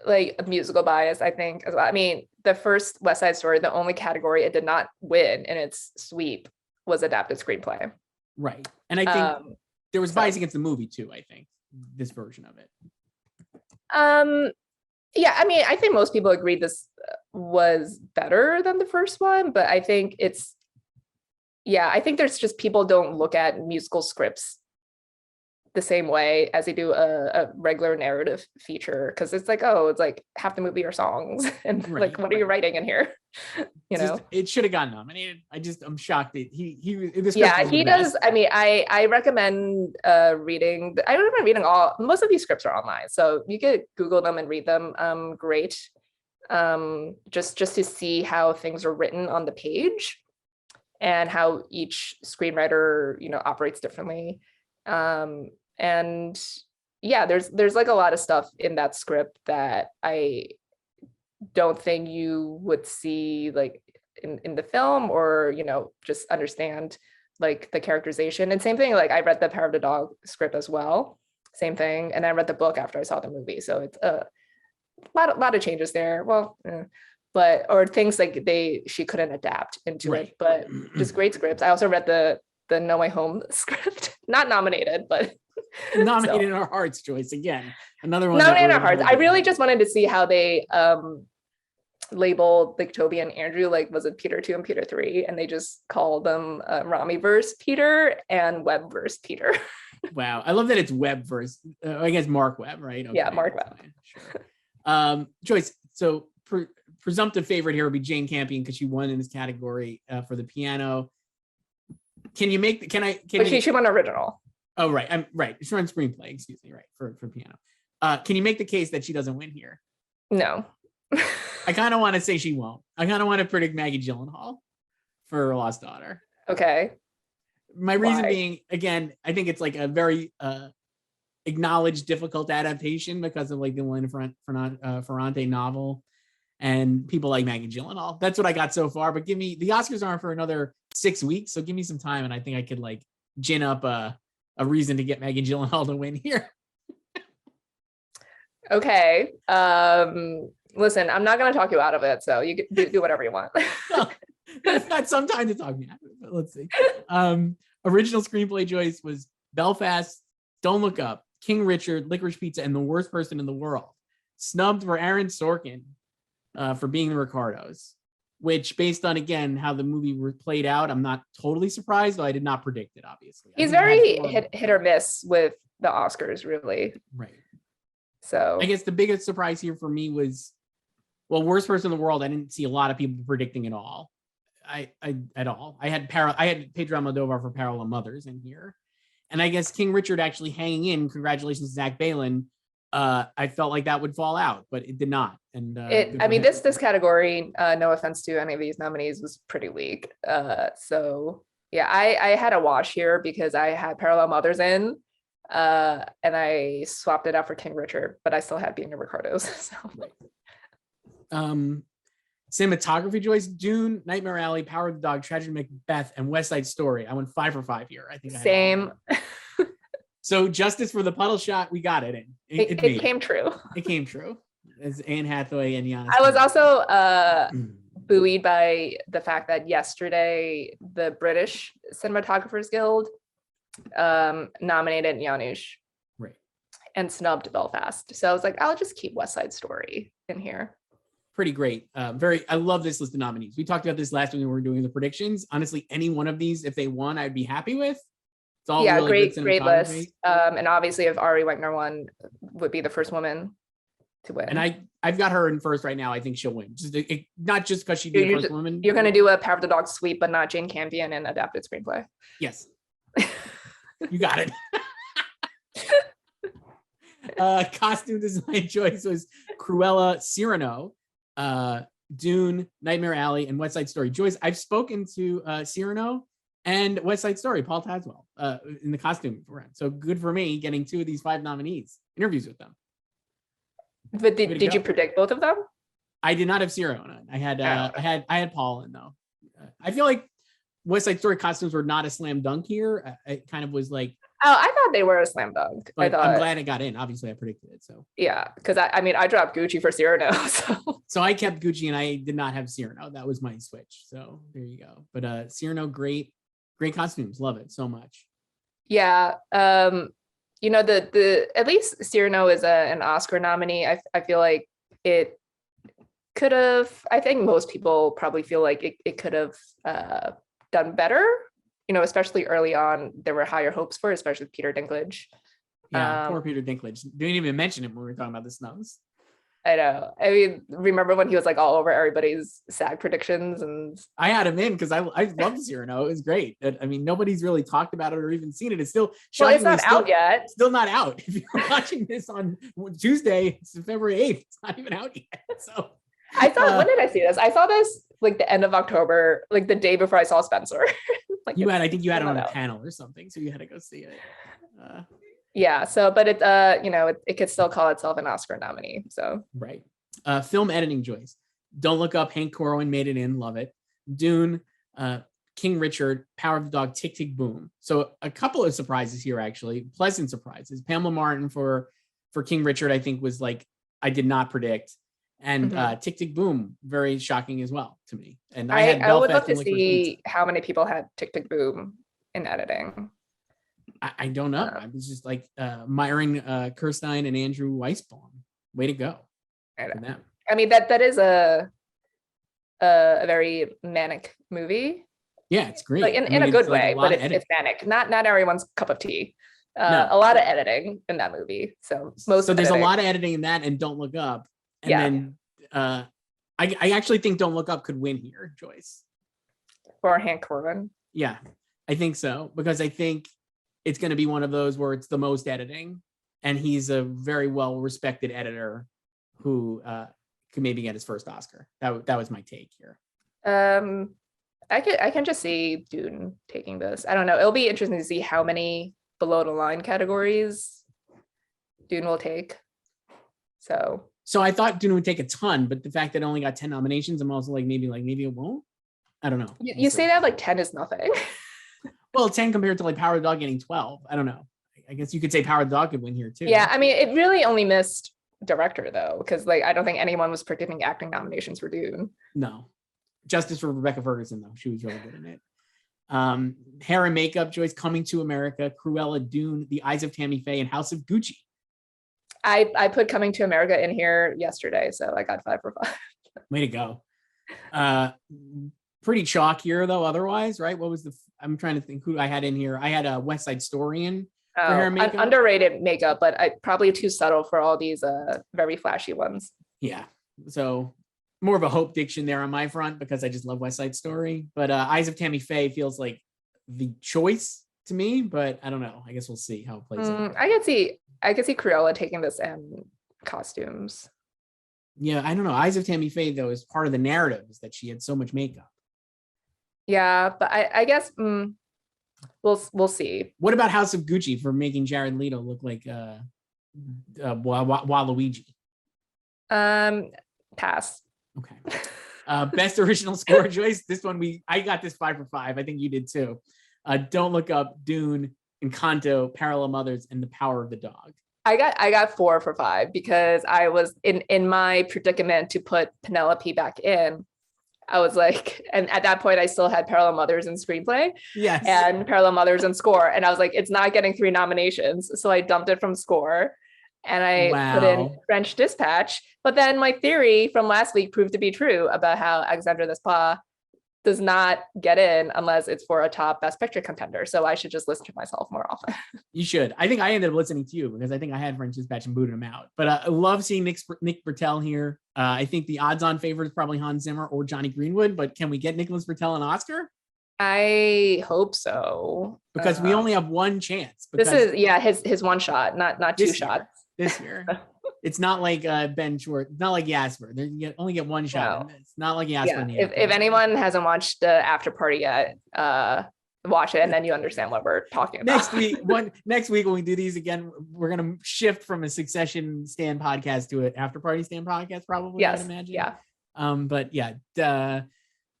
like a musical bias, I think, as well. I mean, the first West Side Story, the only category it did not win in its sweep was adapted screenplay. Right. And I think there was bias against the movie too, I think, this version of it. Yeah, I mean, I think most people agreed this was better than the first one, but I think I think there's just people don't look at musical scripts the same way as they do a regular narrative feature, because it's like, oh, it's like half the movie are songs and like, what are you writing in here? You know, it should have gotten nominated. I'm shocked that he does. I mean, I recommend reading. I recommend reading most of these scripts are online, so you could Google them and read them. Great. Just to see how things are written on the page and how each screenwriter, operates differently. And yeah, there's like a lot of stuff in that script that I don't think you would see like in the film, or just understand like the characterization. And same thing, like I read the Power of the Dog script as well, same thing, and I read the book after I saw the movie, so it's a lot of changes there. Well, but or things like she couldn't adapt into it, but just great scripts. I also read the No Way Home script, not nominated, but nominated in our hearts, Joyce. Again, another one. Nominated in our hearts. I really just wanted to see how they labeled like Toby and Andrew, like was it Peter 2 and Peter 3, and they just called them Rami verse Peter and Webb verse Peter. Wow, I love that it's Webb verse. I guess Mark Webb, right? Okay, yeah, Mark Webb. Sure. Joyce, so presumptive favorite here would be Jane Campion because she won in this category for the piano. Can you make? She won original. Oh, right. I'm right. She won screenplay. Excuse me. Right for piano. Can you make the case that she doesn't win here? No. I kind of want to say she won't. I kind of want to predict Maggie Gyllenhaal for Lost Daughter. Okay. My reason being, again, I think it's like a very acknowledged difficult adaptation because of like the Elena Ferrante novel, and people like Maggie Gyllenhaal. That's what I got so far. But the Oscars aren't for another 6 weeks, so give me some time, and I think I could like gin up a reason to get Maggie Gyllenhaal to win here. Okay. Listen, I'm not going to talk you out of it, so you can do whatever you want. Well, I've got some time to talk me out of it, but let's see. Original screenplay, Joyce, was Belfast, Don't Look Up, King Richard, Licorice Pizza, and The Worst Person in the World. Snubbed for Aaron Sorkin for Being the Ricardos, which, based on, again, how the movie played out, I'm not totally surprised, though I did not predict it, obviously. He's very hit or miss with the Oscars, really. Right. So I guess the biggest surprise here for me was, well, Worst Person in the World, I didn't see a lot of people predicting at all. I had Pedro Almodovar for Parallel Mothers in here. And I guess King Richard actually hanging in, congratulations to Zach Balan. I felt like that would fall out, but it did not. And this category, no offense to any of these nominees, was pretty weak. So yeah, I had a wash here because I had Parallel Mothers in, and I swapped it out for King Richard, but I still had Being the Ricardos. So. Cinematography, Joyce: Dune, Nightmare Alley, Power of the Dog, Tragedy of Macbeth, and West Side Story. I went 5 for 5 here. I think same. So justice for the puddle shot, we got it in. It came true. It came true. As Anne Hathaway and Giannis. I was also buoyed by the fact that yesterday the British Cinematographers Guild nominated Janusz, right, and snubbed Belfast. So I was like, I'll just keep West Side Story in here. Pretty great. I love this list of nominees. We talked about this last when we were doing the predictions. Honestly, any one of these, if they won, I'd be happy with. It's all really great list. And obviously, if Ari Wegner won, would be the first woman to win. And I've got her in first right now. I think she'll win. Not just because she'd be the first woman. You're going to do a Power of the Dog sweep, but not Jane Campion and adapted screenplay. Yes. You got it. Costume design choice was Cruella Cyrano, Dune, Nightmare Alley, and West Side Story. Joyce, I've spoken to Cyrano and West Side Story, Paul Tazwell, in the costume room. So good for me getting 2 of these 5 nominees, interviews with them. But did you predict both of them? I did not have Cyrano. I had Paul in though. I feel like West Side Story costumes were not a slam dunk here. It kind of was like, oh, I thought they were a slam dunk. But I'm glad it got in. Obviously, I predicted it. So yeah, because I dropped Gucci for Cyrano. So I kept Gucci and I did not have Cyrano. That was my switch. So there you go. But Cyrano, great costumes. Love it so much. Yeah. The at least Cyrano is an Oscar nominee. I feel like it could have, I think most people probably feel like it could have done better, especially early on. There were higher hopes for, especially Peter Dinklage. Yeah, poor Peter Dinklage. Didn't even mention him when we were talking about the snubs. I know. I mean, remember when he was like all over everybody's SAG predictions? And I had him in because I loved Cyrano. It was great. I mean, nobody's really talked about it or even seen it. It's still it's not out yet. Still not out. If you're watching this on Tuesday, it's February 8th. It's not even out yet. So I thought, when did I see this? I saw this like the end of October, like the day before I saw Spencer. Like I think you had it on a panel or something, so you had to go see it. Yeah. So, but it could still call itself an Oscar nominee. So right. Film editing, Joyce. Don't Look Up. Hank Corwin made it in. Love it. Dune. King Richard. Power of the Dog. Tick Tick Boom. So a couple of surprises here, actually. Pleasant surprises. Pamela Martin for King Richard, I think was like I did not predict. And Tick Tick Boom, very shocking as well to me. And I would love to see how many people had Tick Tick Boom in editing. I don't know. I was just like Myron Kirstein and Andrew Weissbaum. Way to go. I mean, that is a very manic movie. Yeah, it's great. Like in a good way, but it's manic. Not everyone's cup of tea. No. A lot of editing in that movie. So there's a lot of editing in that and Don't Look Up. And then I actually think Don't Look Up could win here, Joyce. For Hank Corwin. Yeah, I think so. Because I think it's going to be one of those where it's the most editing. And he's a very well-respected editor who could maybe get his first Oscar. That was my take here. I can just see Dune taking this. I don't know. It'll be interesting to see how many below the line categories Dune will take. So I thought Dune would take a ton, but the fact that it only got 10 nominations, I'm also like maybe it won't. I don't know. You say that like 10 is nothing. Well, 10 compared to like Power of the Dog getting 12. I don't know. I guess you could say Power of the Dog could win here too. Yeah, I mean, it really only missed director though, because like I don't think anyone was predicting acting nominations for Dune. No. Justice for Rebecca Ferguson though. She was really good in it. Hair and Makeup, Joyce, Coming to America, Cruella, Dune, The Eyes of Tammy Faye, and House of Gucci. I put Coming to America in here yesterday, so I got 5 for 5. Way to go. Pretty chalk here though otherwise, right? What was I'm trying to think who I had in here. I had a West Side Story in for hair and makeup. Underrated makeup, but probably too subtle for all these very flashy ones. Yeah, so more of a Hope Diction there on my front because I just love West Side Story. But Eyes of Tammy Faye feels like the choice to me, but I don't know. I guess we'll see how it plays out. I could see Cruella taking this and costumes. Yeah, I don't know. Eyes of Tammy Faye though is part of the narrative is that she had so much makeup. Yeah, but I guess we'll see. What about House of Gucci for making Jared Leto look like Waluigi? Pass. Okay. Best original score, Joyce. This one I got this 5 for 5. I think you did too. Don't Look Up, Dune, Encanto, Parallel Mothers, and The Power of the Dog. I got 4 for 5 because I was in my predicament to put Penelope back in. I was like, and at that point I still had Parallel Mothers and Screenplay. Yes. And Parallel Mothers and Score. And I was like, it's not getting 3 nominations. So I dumped it from Score and I put in French Dispatch. But then my theory from last week proved to be true about how Alexandre Desplat does not get in unless it's for a top Best Picture contender. So I should just listen to myself more often. You should. I think I ended up listening to you because I think I had French Dispatch and booted him out. But I love seeing Nick Britell here. I think the odds-on favorite is probably Hans Zimmer or Johnny Greenwood. But can we get Nicholas Britell an Oscar? I hope so. Because we only have one chance. This is his one shot, not 2 shots. This year. It's not like Ben Short. It's not like Jasper. You only get one shot. No. It's not like Jasper. Yeah. If anyone hasn't watched the After Party yet, watch it, and then you understand what we're talking about. Next week when we do these again, we're gonna shift from a Succession stand podcast to an After Party stand podcast, probably. Yes. I'd imagine. Yeah. But yeah, I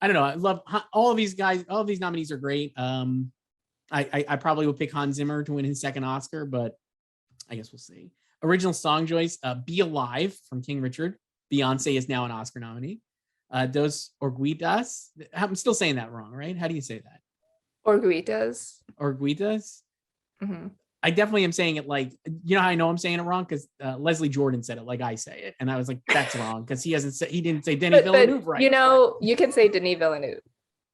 don't know. I love all of these guys. All of these nominees are great. I probably would pick Hans Zimmer to win his second Oscar, but I guess we'll see. Original song, Joyce, Be Alive from King Richard. Beyonce is now an Oscar nominee. Dos Orguitas. I'm still saying that wrong, right? How do you say that? Orguitas. Orguitas? Mm-hmm. I definitely am saying it like, you know how I know I'm saying it wrong? Because Leslie Jordan said it like I say it. And I was like, that's wrong. Because he didn't say Denis Villeneuve right. You know, you can say Denis Villeneuve.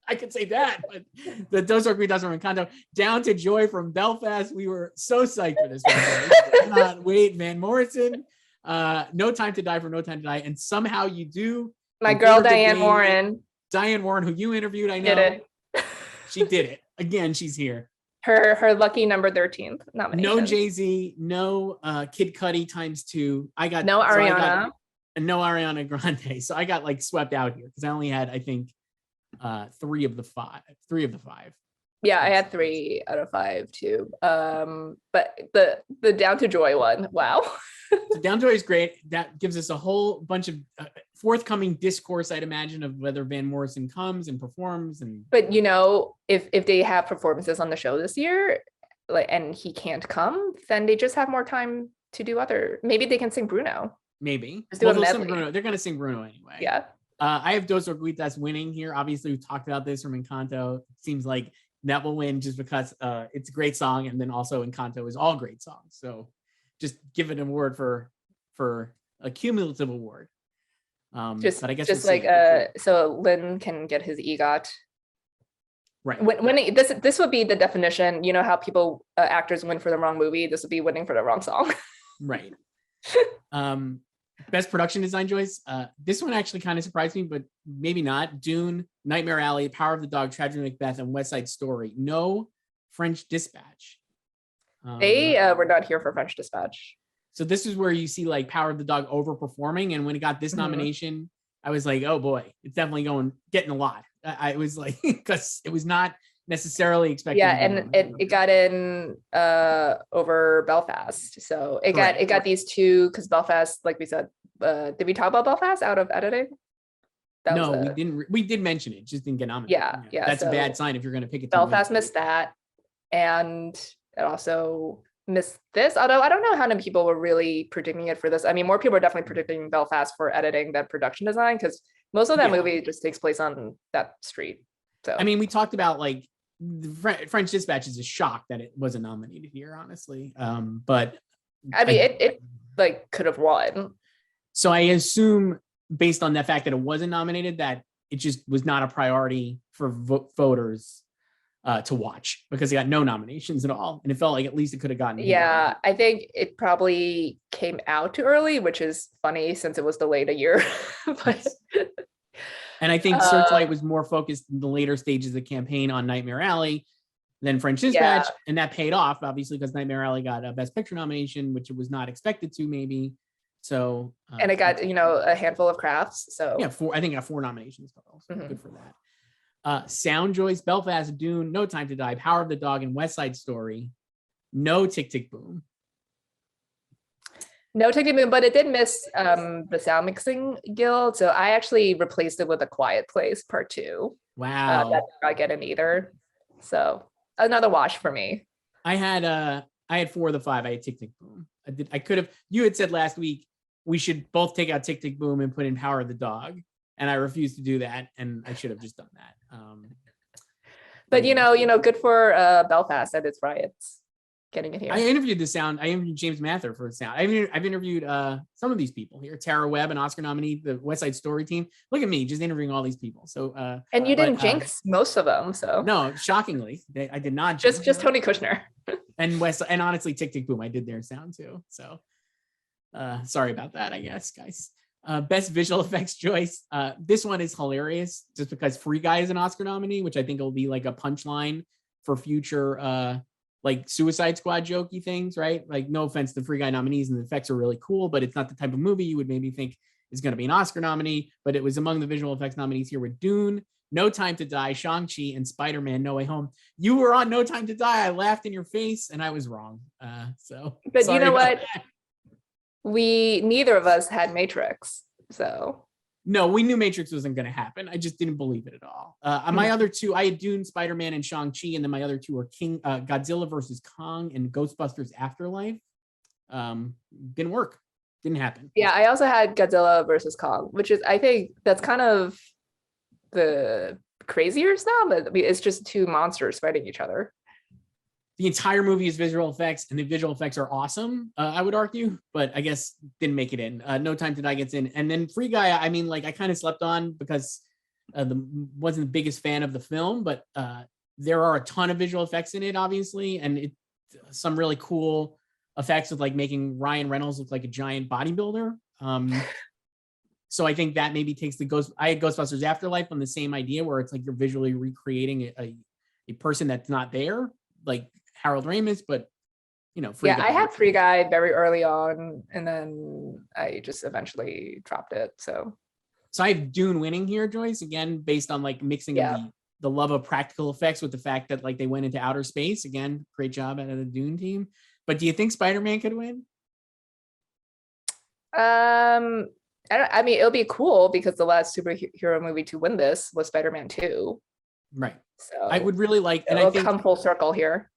I could say that, but the Dos Orguitas from Encanto, Down to Joy from Belfast. We were so psyched for this one. Cannot wait, Van Morrison. No Time to Die for No Time to Die. And somehow you do. My girl, Diane Warren. Diane Warren, who you interviewed, I know. Did it. She did it. Again, she's here. Her lucky number 13th nomination. No Jay-Z, no Kid Cudi x2. I got no Ariana. And no Ariana Grande. So I got like swept out here because I only had, I think, 3 of the 5. Yeah, I had 3 out of 5 too. But the Down to Joy one, wow. So Down to Joy is great. That gives us a whole bunch of forthcoming discourse, I'd imagine, of whether Van Morrison comes and performs. But you know, if they have performances on the show this year, like, and he can't come, then they just have more time to do other. Maybe they can sing Bruno. Maybe. Well, they'll sing Bruno. They're going to sing Bruno anyway. Yeah. I have Dos Orguitas winning here. Obviously, we've talked about this from Encanto. It seems like that will win just because it's a great song, and then also Encanto is all great songs. So just give it an award for a cumulative award. But I guess just like so Lin can get his EGOT. Right. When this would be the definition. You know how people actors win for the wrong movie. This would be winning for the wrong song. Right. Best production design, Joyce. This one actually kind of surprised me, but maybe not. Dune, Nightmare Alley, Power of the Dog, Tragedy of Macbeth, and West Side Story. No French Dispatch. They were not here for French Dispatch. So this is where you see like Power of the Dog overperforming. And when it got this nomination, I was like, oh boy, it's definitely getting a lot. I was like, because it was not necessarily expected. Yeah, and it got in over Belfast. So it got these 2 because Belfast, like we said, did we talk about Belfast out of editing? No, we didn't. We did mention it, just didn't get nominated. Yeah. That's a bad sign if you're going to pick it. Belfast missed that, and it also missed this. Although I don't know how many people were really predicting it for this. I mean, more people are definitely predicting Belfast for editing than production design because most of that movie just takes place on that street. So I mean, we talked about like the French Dispatch is a shock that it wasn't nominated here, honestly. But I mean, it like could have won. So I assume, based on the fact that it wasn't nominated, that it just was not a priority for voters to watch because it got no nominations at all, and it felt like at least it could have gotten. Yeah, I think it probably came out too early, which is funny since it was delayed a year. But and I think Searchlight was more focused in the later stages of the campaign on Nightmare Alley than French Dispatch, and that paid off obviously because Nightmare Alley got a Best Picture nomination, which it was not expected to, maybe. So and it got a handful of crafts. So yeah, I think it got 4 nominations total. So good for that. Sound, Joyce, Belfast, Dune, No Time to Die, Power of the Dog, and West Side Story. No Tick Tick Boom. No Tick Tick Boom, but it did miss the Sound Mixing Guild. So I actually replaced it with A Quiet Place Part 2. Wow. That did not get in either. So another wash for me. I had 4 of the 5. I had Tick Tick Boom. I could have. You had said last week we should both take out Tick Tick Boom and put in Power of the Dog, and I refused to do that, and I should have just done that. But good for Belfast and its riots getting it here. I interviewed James Mather for Sound. I've interviewed some of these people here: Tara Webb, an Oscar nominee, the West Side Story team. Look at me, just interviewing all these people. So and you didn't jinx most of them. So no, shockingly, I did not. Just Tony Kushner. And honestly, Tick Tick Boom, I did their sound too. So sorry about that, I guess, guys. Best visual effects, Joyce. This one is hilarious just because Free Guy is an Oscar nominee, which I think will be like a punchline for future like Suicide Squad jokey things, right? Like, no offense to Free Guy nominees, and the effects are really cool, but it's not the type of movie you would maybe think is going to be an Oscar nominee. But it was among the visual effects nominees here with Dune, No Time to Die, Shang-Chi, and Spider-Man No Way Home. You were on No Time to Die. I laughed in your face, and I was wrong. But you know what? Neither of us had Matrix, so. No, we knew Matrix wasn't going to happen. I just didn't believe it at all. My other 2, I had Dune, Spider-Man, and Shang-Chi, and then my other 2 were Godzilla versus Kong and Ghostbusters Afterlife. Didn't work. Didn't happen. Yeah, I also had Godzilla versus Kong, which is, I think that's kind of the crazier stuff. I mean, it's just 2 monsters fighting each other. the entire movie is visual effects, and the visual effects are awesome, I would argue, but I guess didn't make it in. No Time to Die gets in. And then Free Guy, I mean, like I kind of slept on because wasn't the biggest fan of the film, but there are a ton of visual effects in it, obviously, and some really cool effects with like making Ryan Reynolds look like a giant bodybuilder. So I think that maybe takes I had Ghostbusters Afterlife on the same idea where it's like you're visually recreating a person that's not there, like Harold Ramis, but Free Guy. I had Free Guy very early on, and then I just eventually dropped it. So I have Dune winning here, Joyce, again, based on like mixing the love of practical effects with the fact that like they went into outer space. Again, great job out of the Dune team. But do you think Spider-Man could win? I mean, it'll be cool because the last superhero movie to win this was Spider-Man 2. Right. So I would really like, and I think come full circle here.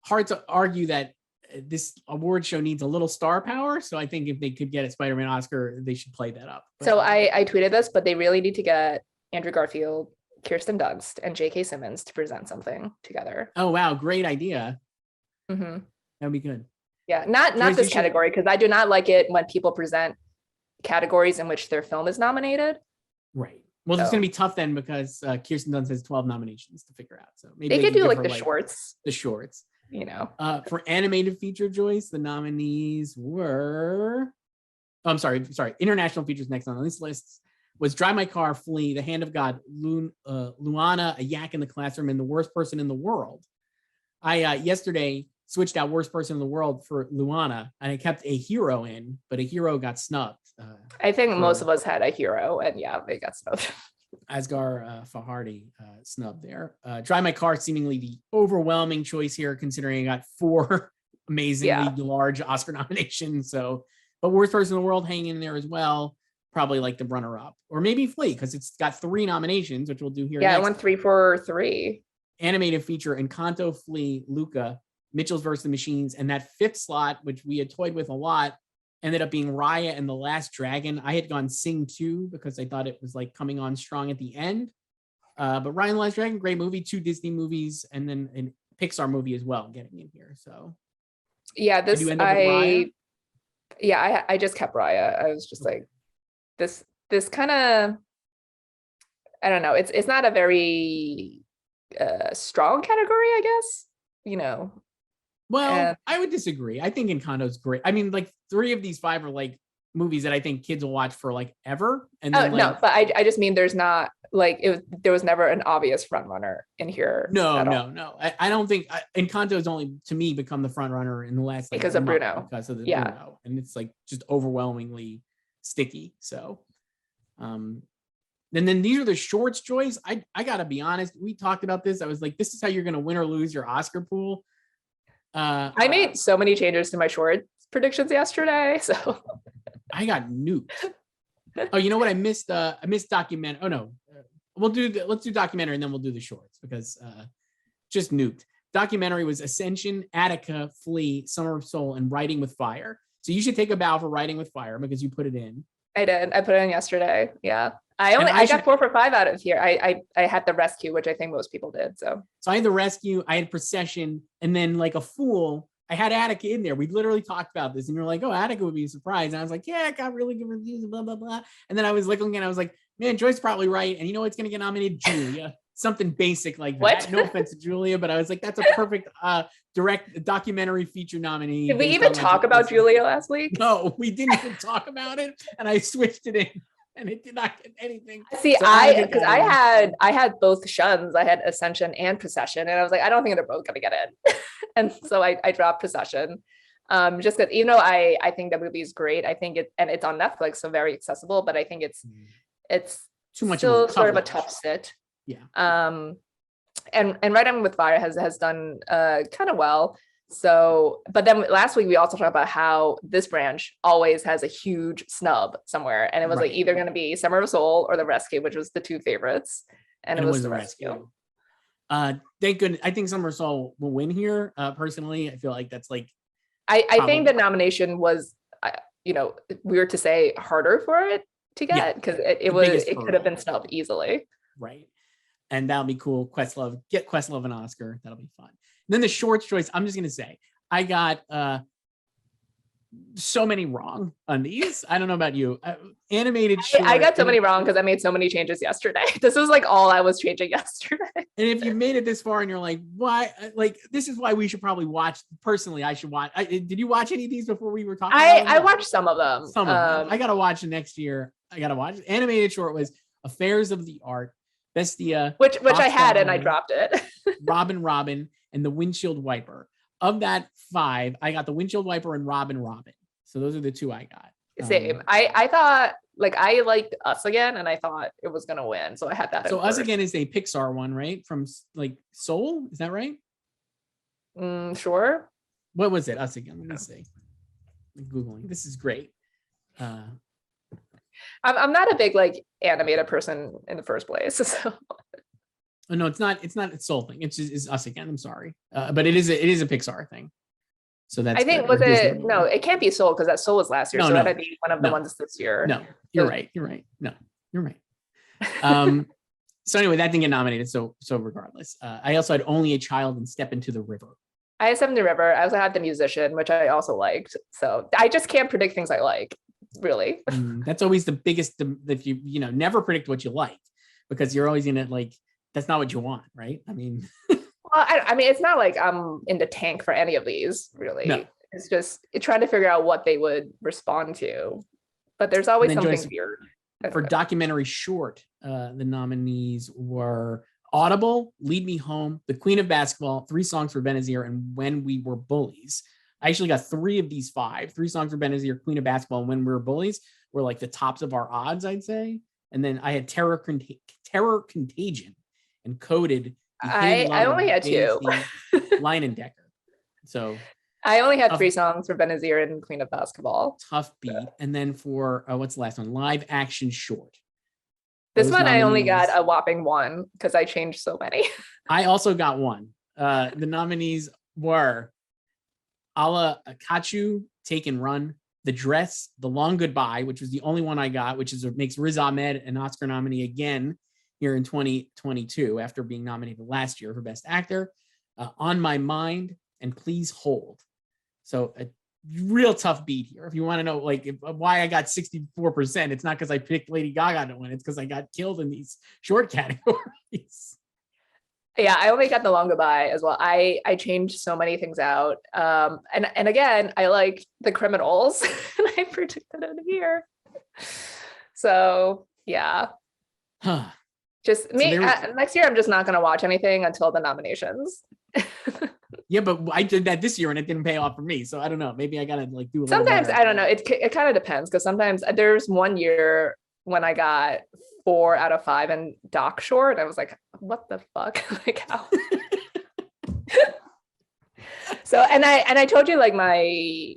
Hard to argue that this award show needs a little star power. So I think if they could get a Spider-Man Oscar, they should play that up. But, so I tweeted this, but they really need to get Andrew Garfield, Kirsten Dunst, and J.K. Simmons to present something together. Oh, wow. Great idea. Mm-hmm. That'd be good. Yeah. Not this category, because I do not like it when people present categories in which their film is nominated. Right. Well, it's going to be tough then because Kirsten Dunst has 12 nominations to figure out. So maybe they could do like the shorts. The shorts. For animated feature, Joyce, the nominees were international features next on this list was Drive My Car, Flee, The Hand of God, Luana, A Yak in the Classroom, and The Worst Person in the World. I yesterday switched out Worst Person in the World for Luana, and I kept A Hero in, but A Hero got snubbed. I think most of us had A Hero, and they got snubbed. Asghar Farhadi snubbed there. Drive My Car, seemingly the overwhelming choice here, considering I got 4 amazingly large Oscar nominations. So, but Worst Person in the World hanging in there as well. Probably like the runner-up, or maybe Flee because it's got 3 nominations, which we'll do here. Yeah, next. I won 3 for 3. Animated feature: Encanto, Flee, Luca, Mitchell's vs. the Machines, and that 5th slot, which we had toyed with a lot, ended up being Raya and the Last Dragon. I had gone Sing 2 because I thought it was like coming on strong at the end. But Raya and the Last Dragon, great movie, 2 Disney movies, and then a Pixar movie as well getting in here. So yeah, I just kept Raya. I was just like, this kind of, I don't know. It's not a very strong category, I guess. Well, I would disagree. I think Encanto's great. I mean, like 3 of these 5 are like movies that I think kids will watch for like ever. And then, no, but I just mean there's not like there was never an obvious front runner in here. No. I don't think Encanto has only to me become the front runner in the last because of Bruno. Because of the Bruno, and it's like just overwhelmingly sticky. So, and then these are the shorts, Joyce. I gotta be honest. We talked about this. I was like, this is how you're gonna win or lose your Oscar pool. I made so many changes to my short predictions yesterday, so I got nuked. Oh, you know what? I missed documentary. Oh no, let's do documentary and then we'll do the shorts because just nuked. Documentary was Ascension, Attica, Flee, Summer of Soul, and Writing with Fire. So you should take a bow for Writing with Fire because you put it in. I did. I put it in yesterday. Yeah. I got 4 for 5 out of here. I had The Rescue, which I think most people did. So I had The Rescue, I had Procession, and then like a fool, I had Attica in there. We literally talked about this, and you're like, "Oh, Attica would be a surprise." And I was like, "Yeah, it got really good reviews." Blah blah blah. And then I was looking, and I was like, "Man, Joyce probably right." And you know what's going to get nominated? Julia. Something basic like that. What? No offense to Julia, but I was like, "That's a perfect direct documentary feature nominee." Did we even talk about Julia last week? No, we didn't even talk about it, and I switched it in. And it did not get anything. See, so I had both shuns. I had Ascension and Procession, and I was like, I don't think they're both gonna get in. And so I dropped Procession. Just because even though I think the movie is great, I think it's on Netflix, so very accessible, but I think it's too much still sort of a tough sit. Yeah. And Writing with Fire has done kind of well. So, but then last week we also talked about how this branch always has a huge snub somewhere, and it was like either going to be Summer of Soul or The Rescue, which was the 2 favorites, and it was The Rescue. Thank goodness. I think Summer of Soul will win here. Personally, I feel like that's like I think the nomination was, weird to say, harder for it to get because it could have been snubbed easily. Right. And that'll be cool. Questlove, get Questlove an Oscar. That'll be fun. Then the shorts choice, I'm just gonna say, I got so many wrong on these. I don't know about you. Animated short. I got so many wrong because I made so many changes yesterday. This was like all I was changing yesterday. And if you made it this far and you're like, why? Like, this is why we should probably watch. Personally, I should watch. Did you watch any of these before we were talking? I watched some of them. Some of them. I gotta watch next year. I gotta watch. Animated short was Affairs of the Art, Bestia, which I had and I dropped it. Robin, and the Windshield Wiper. Of that 5, I got the Windshield Wiper and Robin. So those are the 2 I got. Same. I thought, like, I liked Us Again, and I thought it was gonna win, so I had that. So Us Again is a Pixar one, right? From like Soul, is that right? Sure. What was it? Us Again. Let me see. I'm Googling. This is great. I'm not a big like animated person in the first place, so. Oh, no, it's not a Soul thing. It's Us Again. I'm sorry, but it is a Pixar thing. So that's. I think no, it can't be Soul because that Soul was last year. So that'd be one of the ones this year. No, you're right. No, you're right. So anyway, that didn't get nominated. So regardless, I also had Only a Child and Step into the River. I had Step into the River. I also had The Musician, which I also liked. So I just can't predict things I like, really. That's always the biggest. If you never predict what you like, because you're always gonna like. That's not what you want, right? I mean, well, I mean, it's not like I'm in the tank for any of these, really. No. It's just trying to figure out what they would respond to. But there's always something Joyce, weird. For documentary short, the nominees were Audible, Lead Me Home, The Queen of Basketball, 3 Songs for Benazir, and When We Were Bullies. I actually got 3 of these 5. 3 Songs for Benazir, Queen of Basketball, and When We Were Bullies were like the tops of our odds, I'd say. And then I had Terror Contagion and Coded. I only had 2. Line and Decker. So I only had 3 songs for Benazir and Queen of Basketball. Tough beat. And then for what's the last one? Live action short. This one I only got a whopping 1 because I changed so many. I also got 1. The nominees were Ala Akachu, Take and Run, The Dress, The Long Goodbye, which was the only one I got, which makes Riz Ahmed an Oscar nominee again here in 2022 after being nominated last year for Best Actor. On My Mind and Please Hold. So a real tough beat here. If you want to know why I got 64%, it's not because I picked Lady Gaga to win. It's because I got killed in these short categories. Yeah, I only got The Long Goodbye as well. I changed so many things out. And again, I like The Criminals and I predicted it here. So yeah. Huh. Just me. Next year, I'm just not going to watch anything until the nominations. Yeah, but I did that this year and it didn't pay off for me. So I don't know. Maybe I got to do a sometimes I don't know. It kind of depends because sometimes there's one year when I got 4 out of 5 in doc short. I was like, what the fuck? Like how? So and I told you like my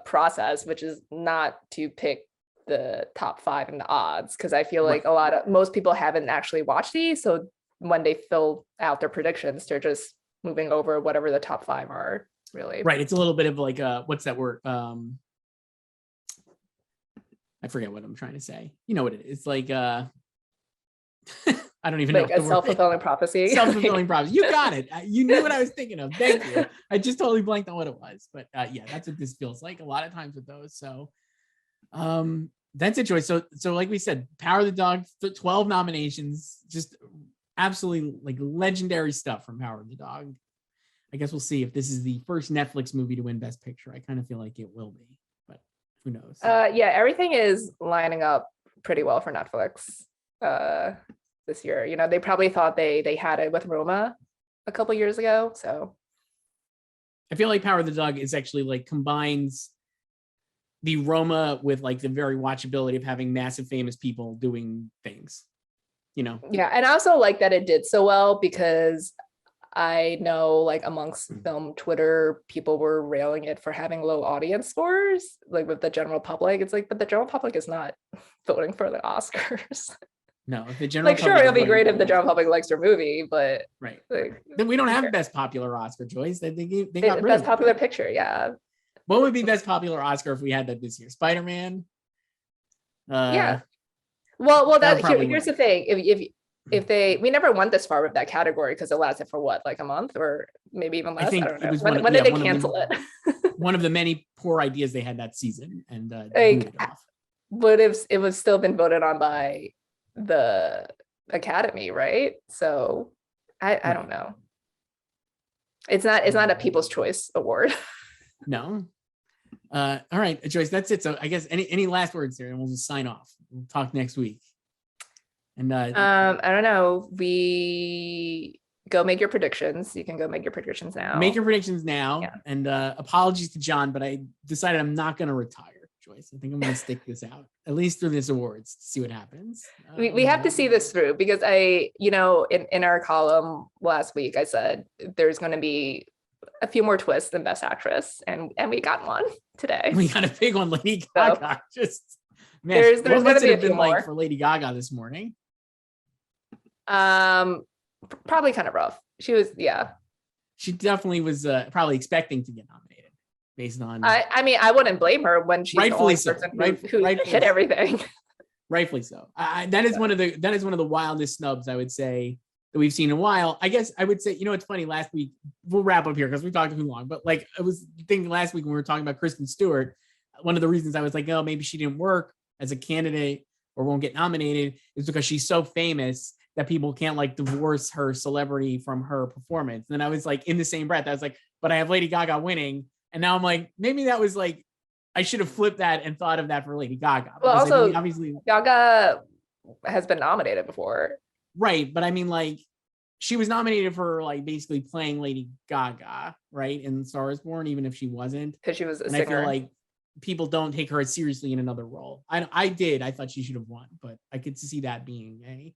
process, which is not to pick the top 5 in the odds because I feel like most people haven't actually watched these. So when they fill out their predictions, they're just moving over whatever the top 5 are, really. Right. It's a little bit of like what's that word? I forget what I'm trying to say. You know what it is. It's like I don't even know. Like a self-fulfilling prophecy. Self-fulfilling prophecy. You got it. You knew what I was thinking of. Thank you. I just totally blanked on what it was. But yeah, that's what this feels like a lot of times with those. So that's it, Joyce. So like we said, Power of the Dog, 12 nominations, just absolutely like legendary stuff from Power of the Dog. I guess we'll see if this is the first Netflix movie to win Best Picture. I kind of feel like it will be, but who knows? Yeah, everything is lining up pretty well for Netflix this year. You know, they probably thought they had it with Roma a couple years ago. So I feel like Power of the Dog is actually like combines the Roma with like the very watchability of having massive famous people doing things, you know? Yeah. And I also like that it did so well because I know like amongst film Twitter, people were railing it for having low audience scores, like with the general public. It's like, but the general public is not voting for the Oscars. No, if the general like sure, it'll be great if the general public likes their movie, but right. Like, then we don't have Best Popular Oscar, Joyce. They got Best Popular Picture, yeah. What would be Best Popular Oscar if we had that this year? Spider-Man? Yeah. Well, here's the thing. If we never went this far with that category because it lasted for what, like a month or maybe even less. I think I don't know. it was when did they cancel it? One of the many poor ideas they had that season, and like, would have it was still been voted on by the Academy, right? So I don't know. It's not a People's Choice Award. No. All right, Joyce, that's it. So I guess any last words here, and we'll just sign off. We'll talk next week. And I don't know. We go make your predictions. You can go make your predictions now. Make your predictions now. Yeah. And apologies to John, but I decided I'm not going to retire, Joyce. I think I'm going to stick this out, at least through this awards, to see what happens. We have to see this through, because in our column last week, I said there's going to be a few more twists than Best Actress, and we got one today. We got a big one, Lady Gaga. Just man, there's what going to be a few more for Lady Gaga this morning. Probably kind of rough. She was, she definitely was probably expecting to get nominated based on I mean, I wouldn't blame her when she's rightfully the only person so. who hit everything. Rightfully so. That is one of the wildest snubs, I would say, that we've seen in a while. I guess I would say, it's funny, last week, we'll wrap up here because we talked too long, but like I was thinking last week when we were talking about Kristen Stewart, one of the reasons I was like, oh, maybe she didn't work as a candidate or won't get nominated is because she's so famous that people can't like divorce her celebrity from her performance. And then I was like, in the same breath, I was like, but I have Lady Gaga winning. And now I'm like, maybe that was like, I should have flipped that and thought of that for Lady Gaga. Well, also, obviously Gaga has been nominated before. Right. But I mean, like, she was nominated for like basically playing Lady Gaga, right? In Star is Born, even if she wasn't. Because she was a singer. I feel like people don't take her as seriously in another role. I did. I thought she should have won, but I could see that being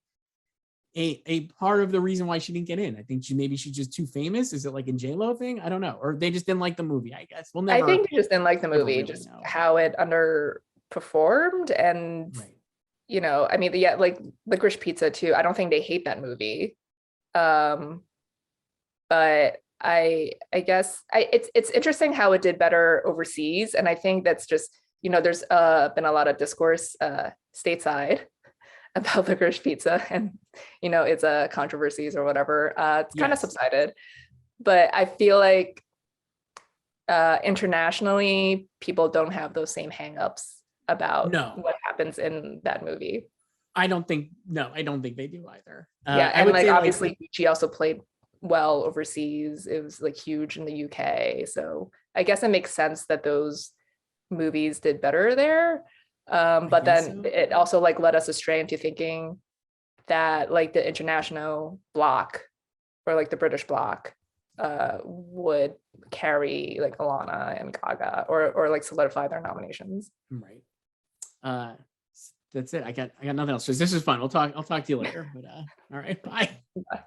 a part of the reason why she didn't get in. I think she's just too famous. Is it like a J-Lo thing? I don't know. Or they just didn't like the movie, I guess. We'll never. I think they just didn't like the movie, really just know. how it underperformed. And, right. I mean, like Licorice Pizza too. I don't think they hate that movie. But I guess it's interesting how it did better overseas. And I think that's just, there's been a lot of discourse stateside about Licorice Pizza, and it's a controversies or whatever. It's kind of subsided, but I feel like internationally people don't have those same hangups about what happens in that movie. I don't think they do either. And like obviously she also played well overseas. It was like huge in the UK, so I guess it makes sense that those movies did better there. But then it also like led us astray into thinking that like the international block or like the British block would carry like Alana and Gaga or like solidify their nominations. Right. That's it. I got nothing else. This is fun. I'll talk to you later. But all right, bye. Bye.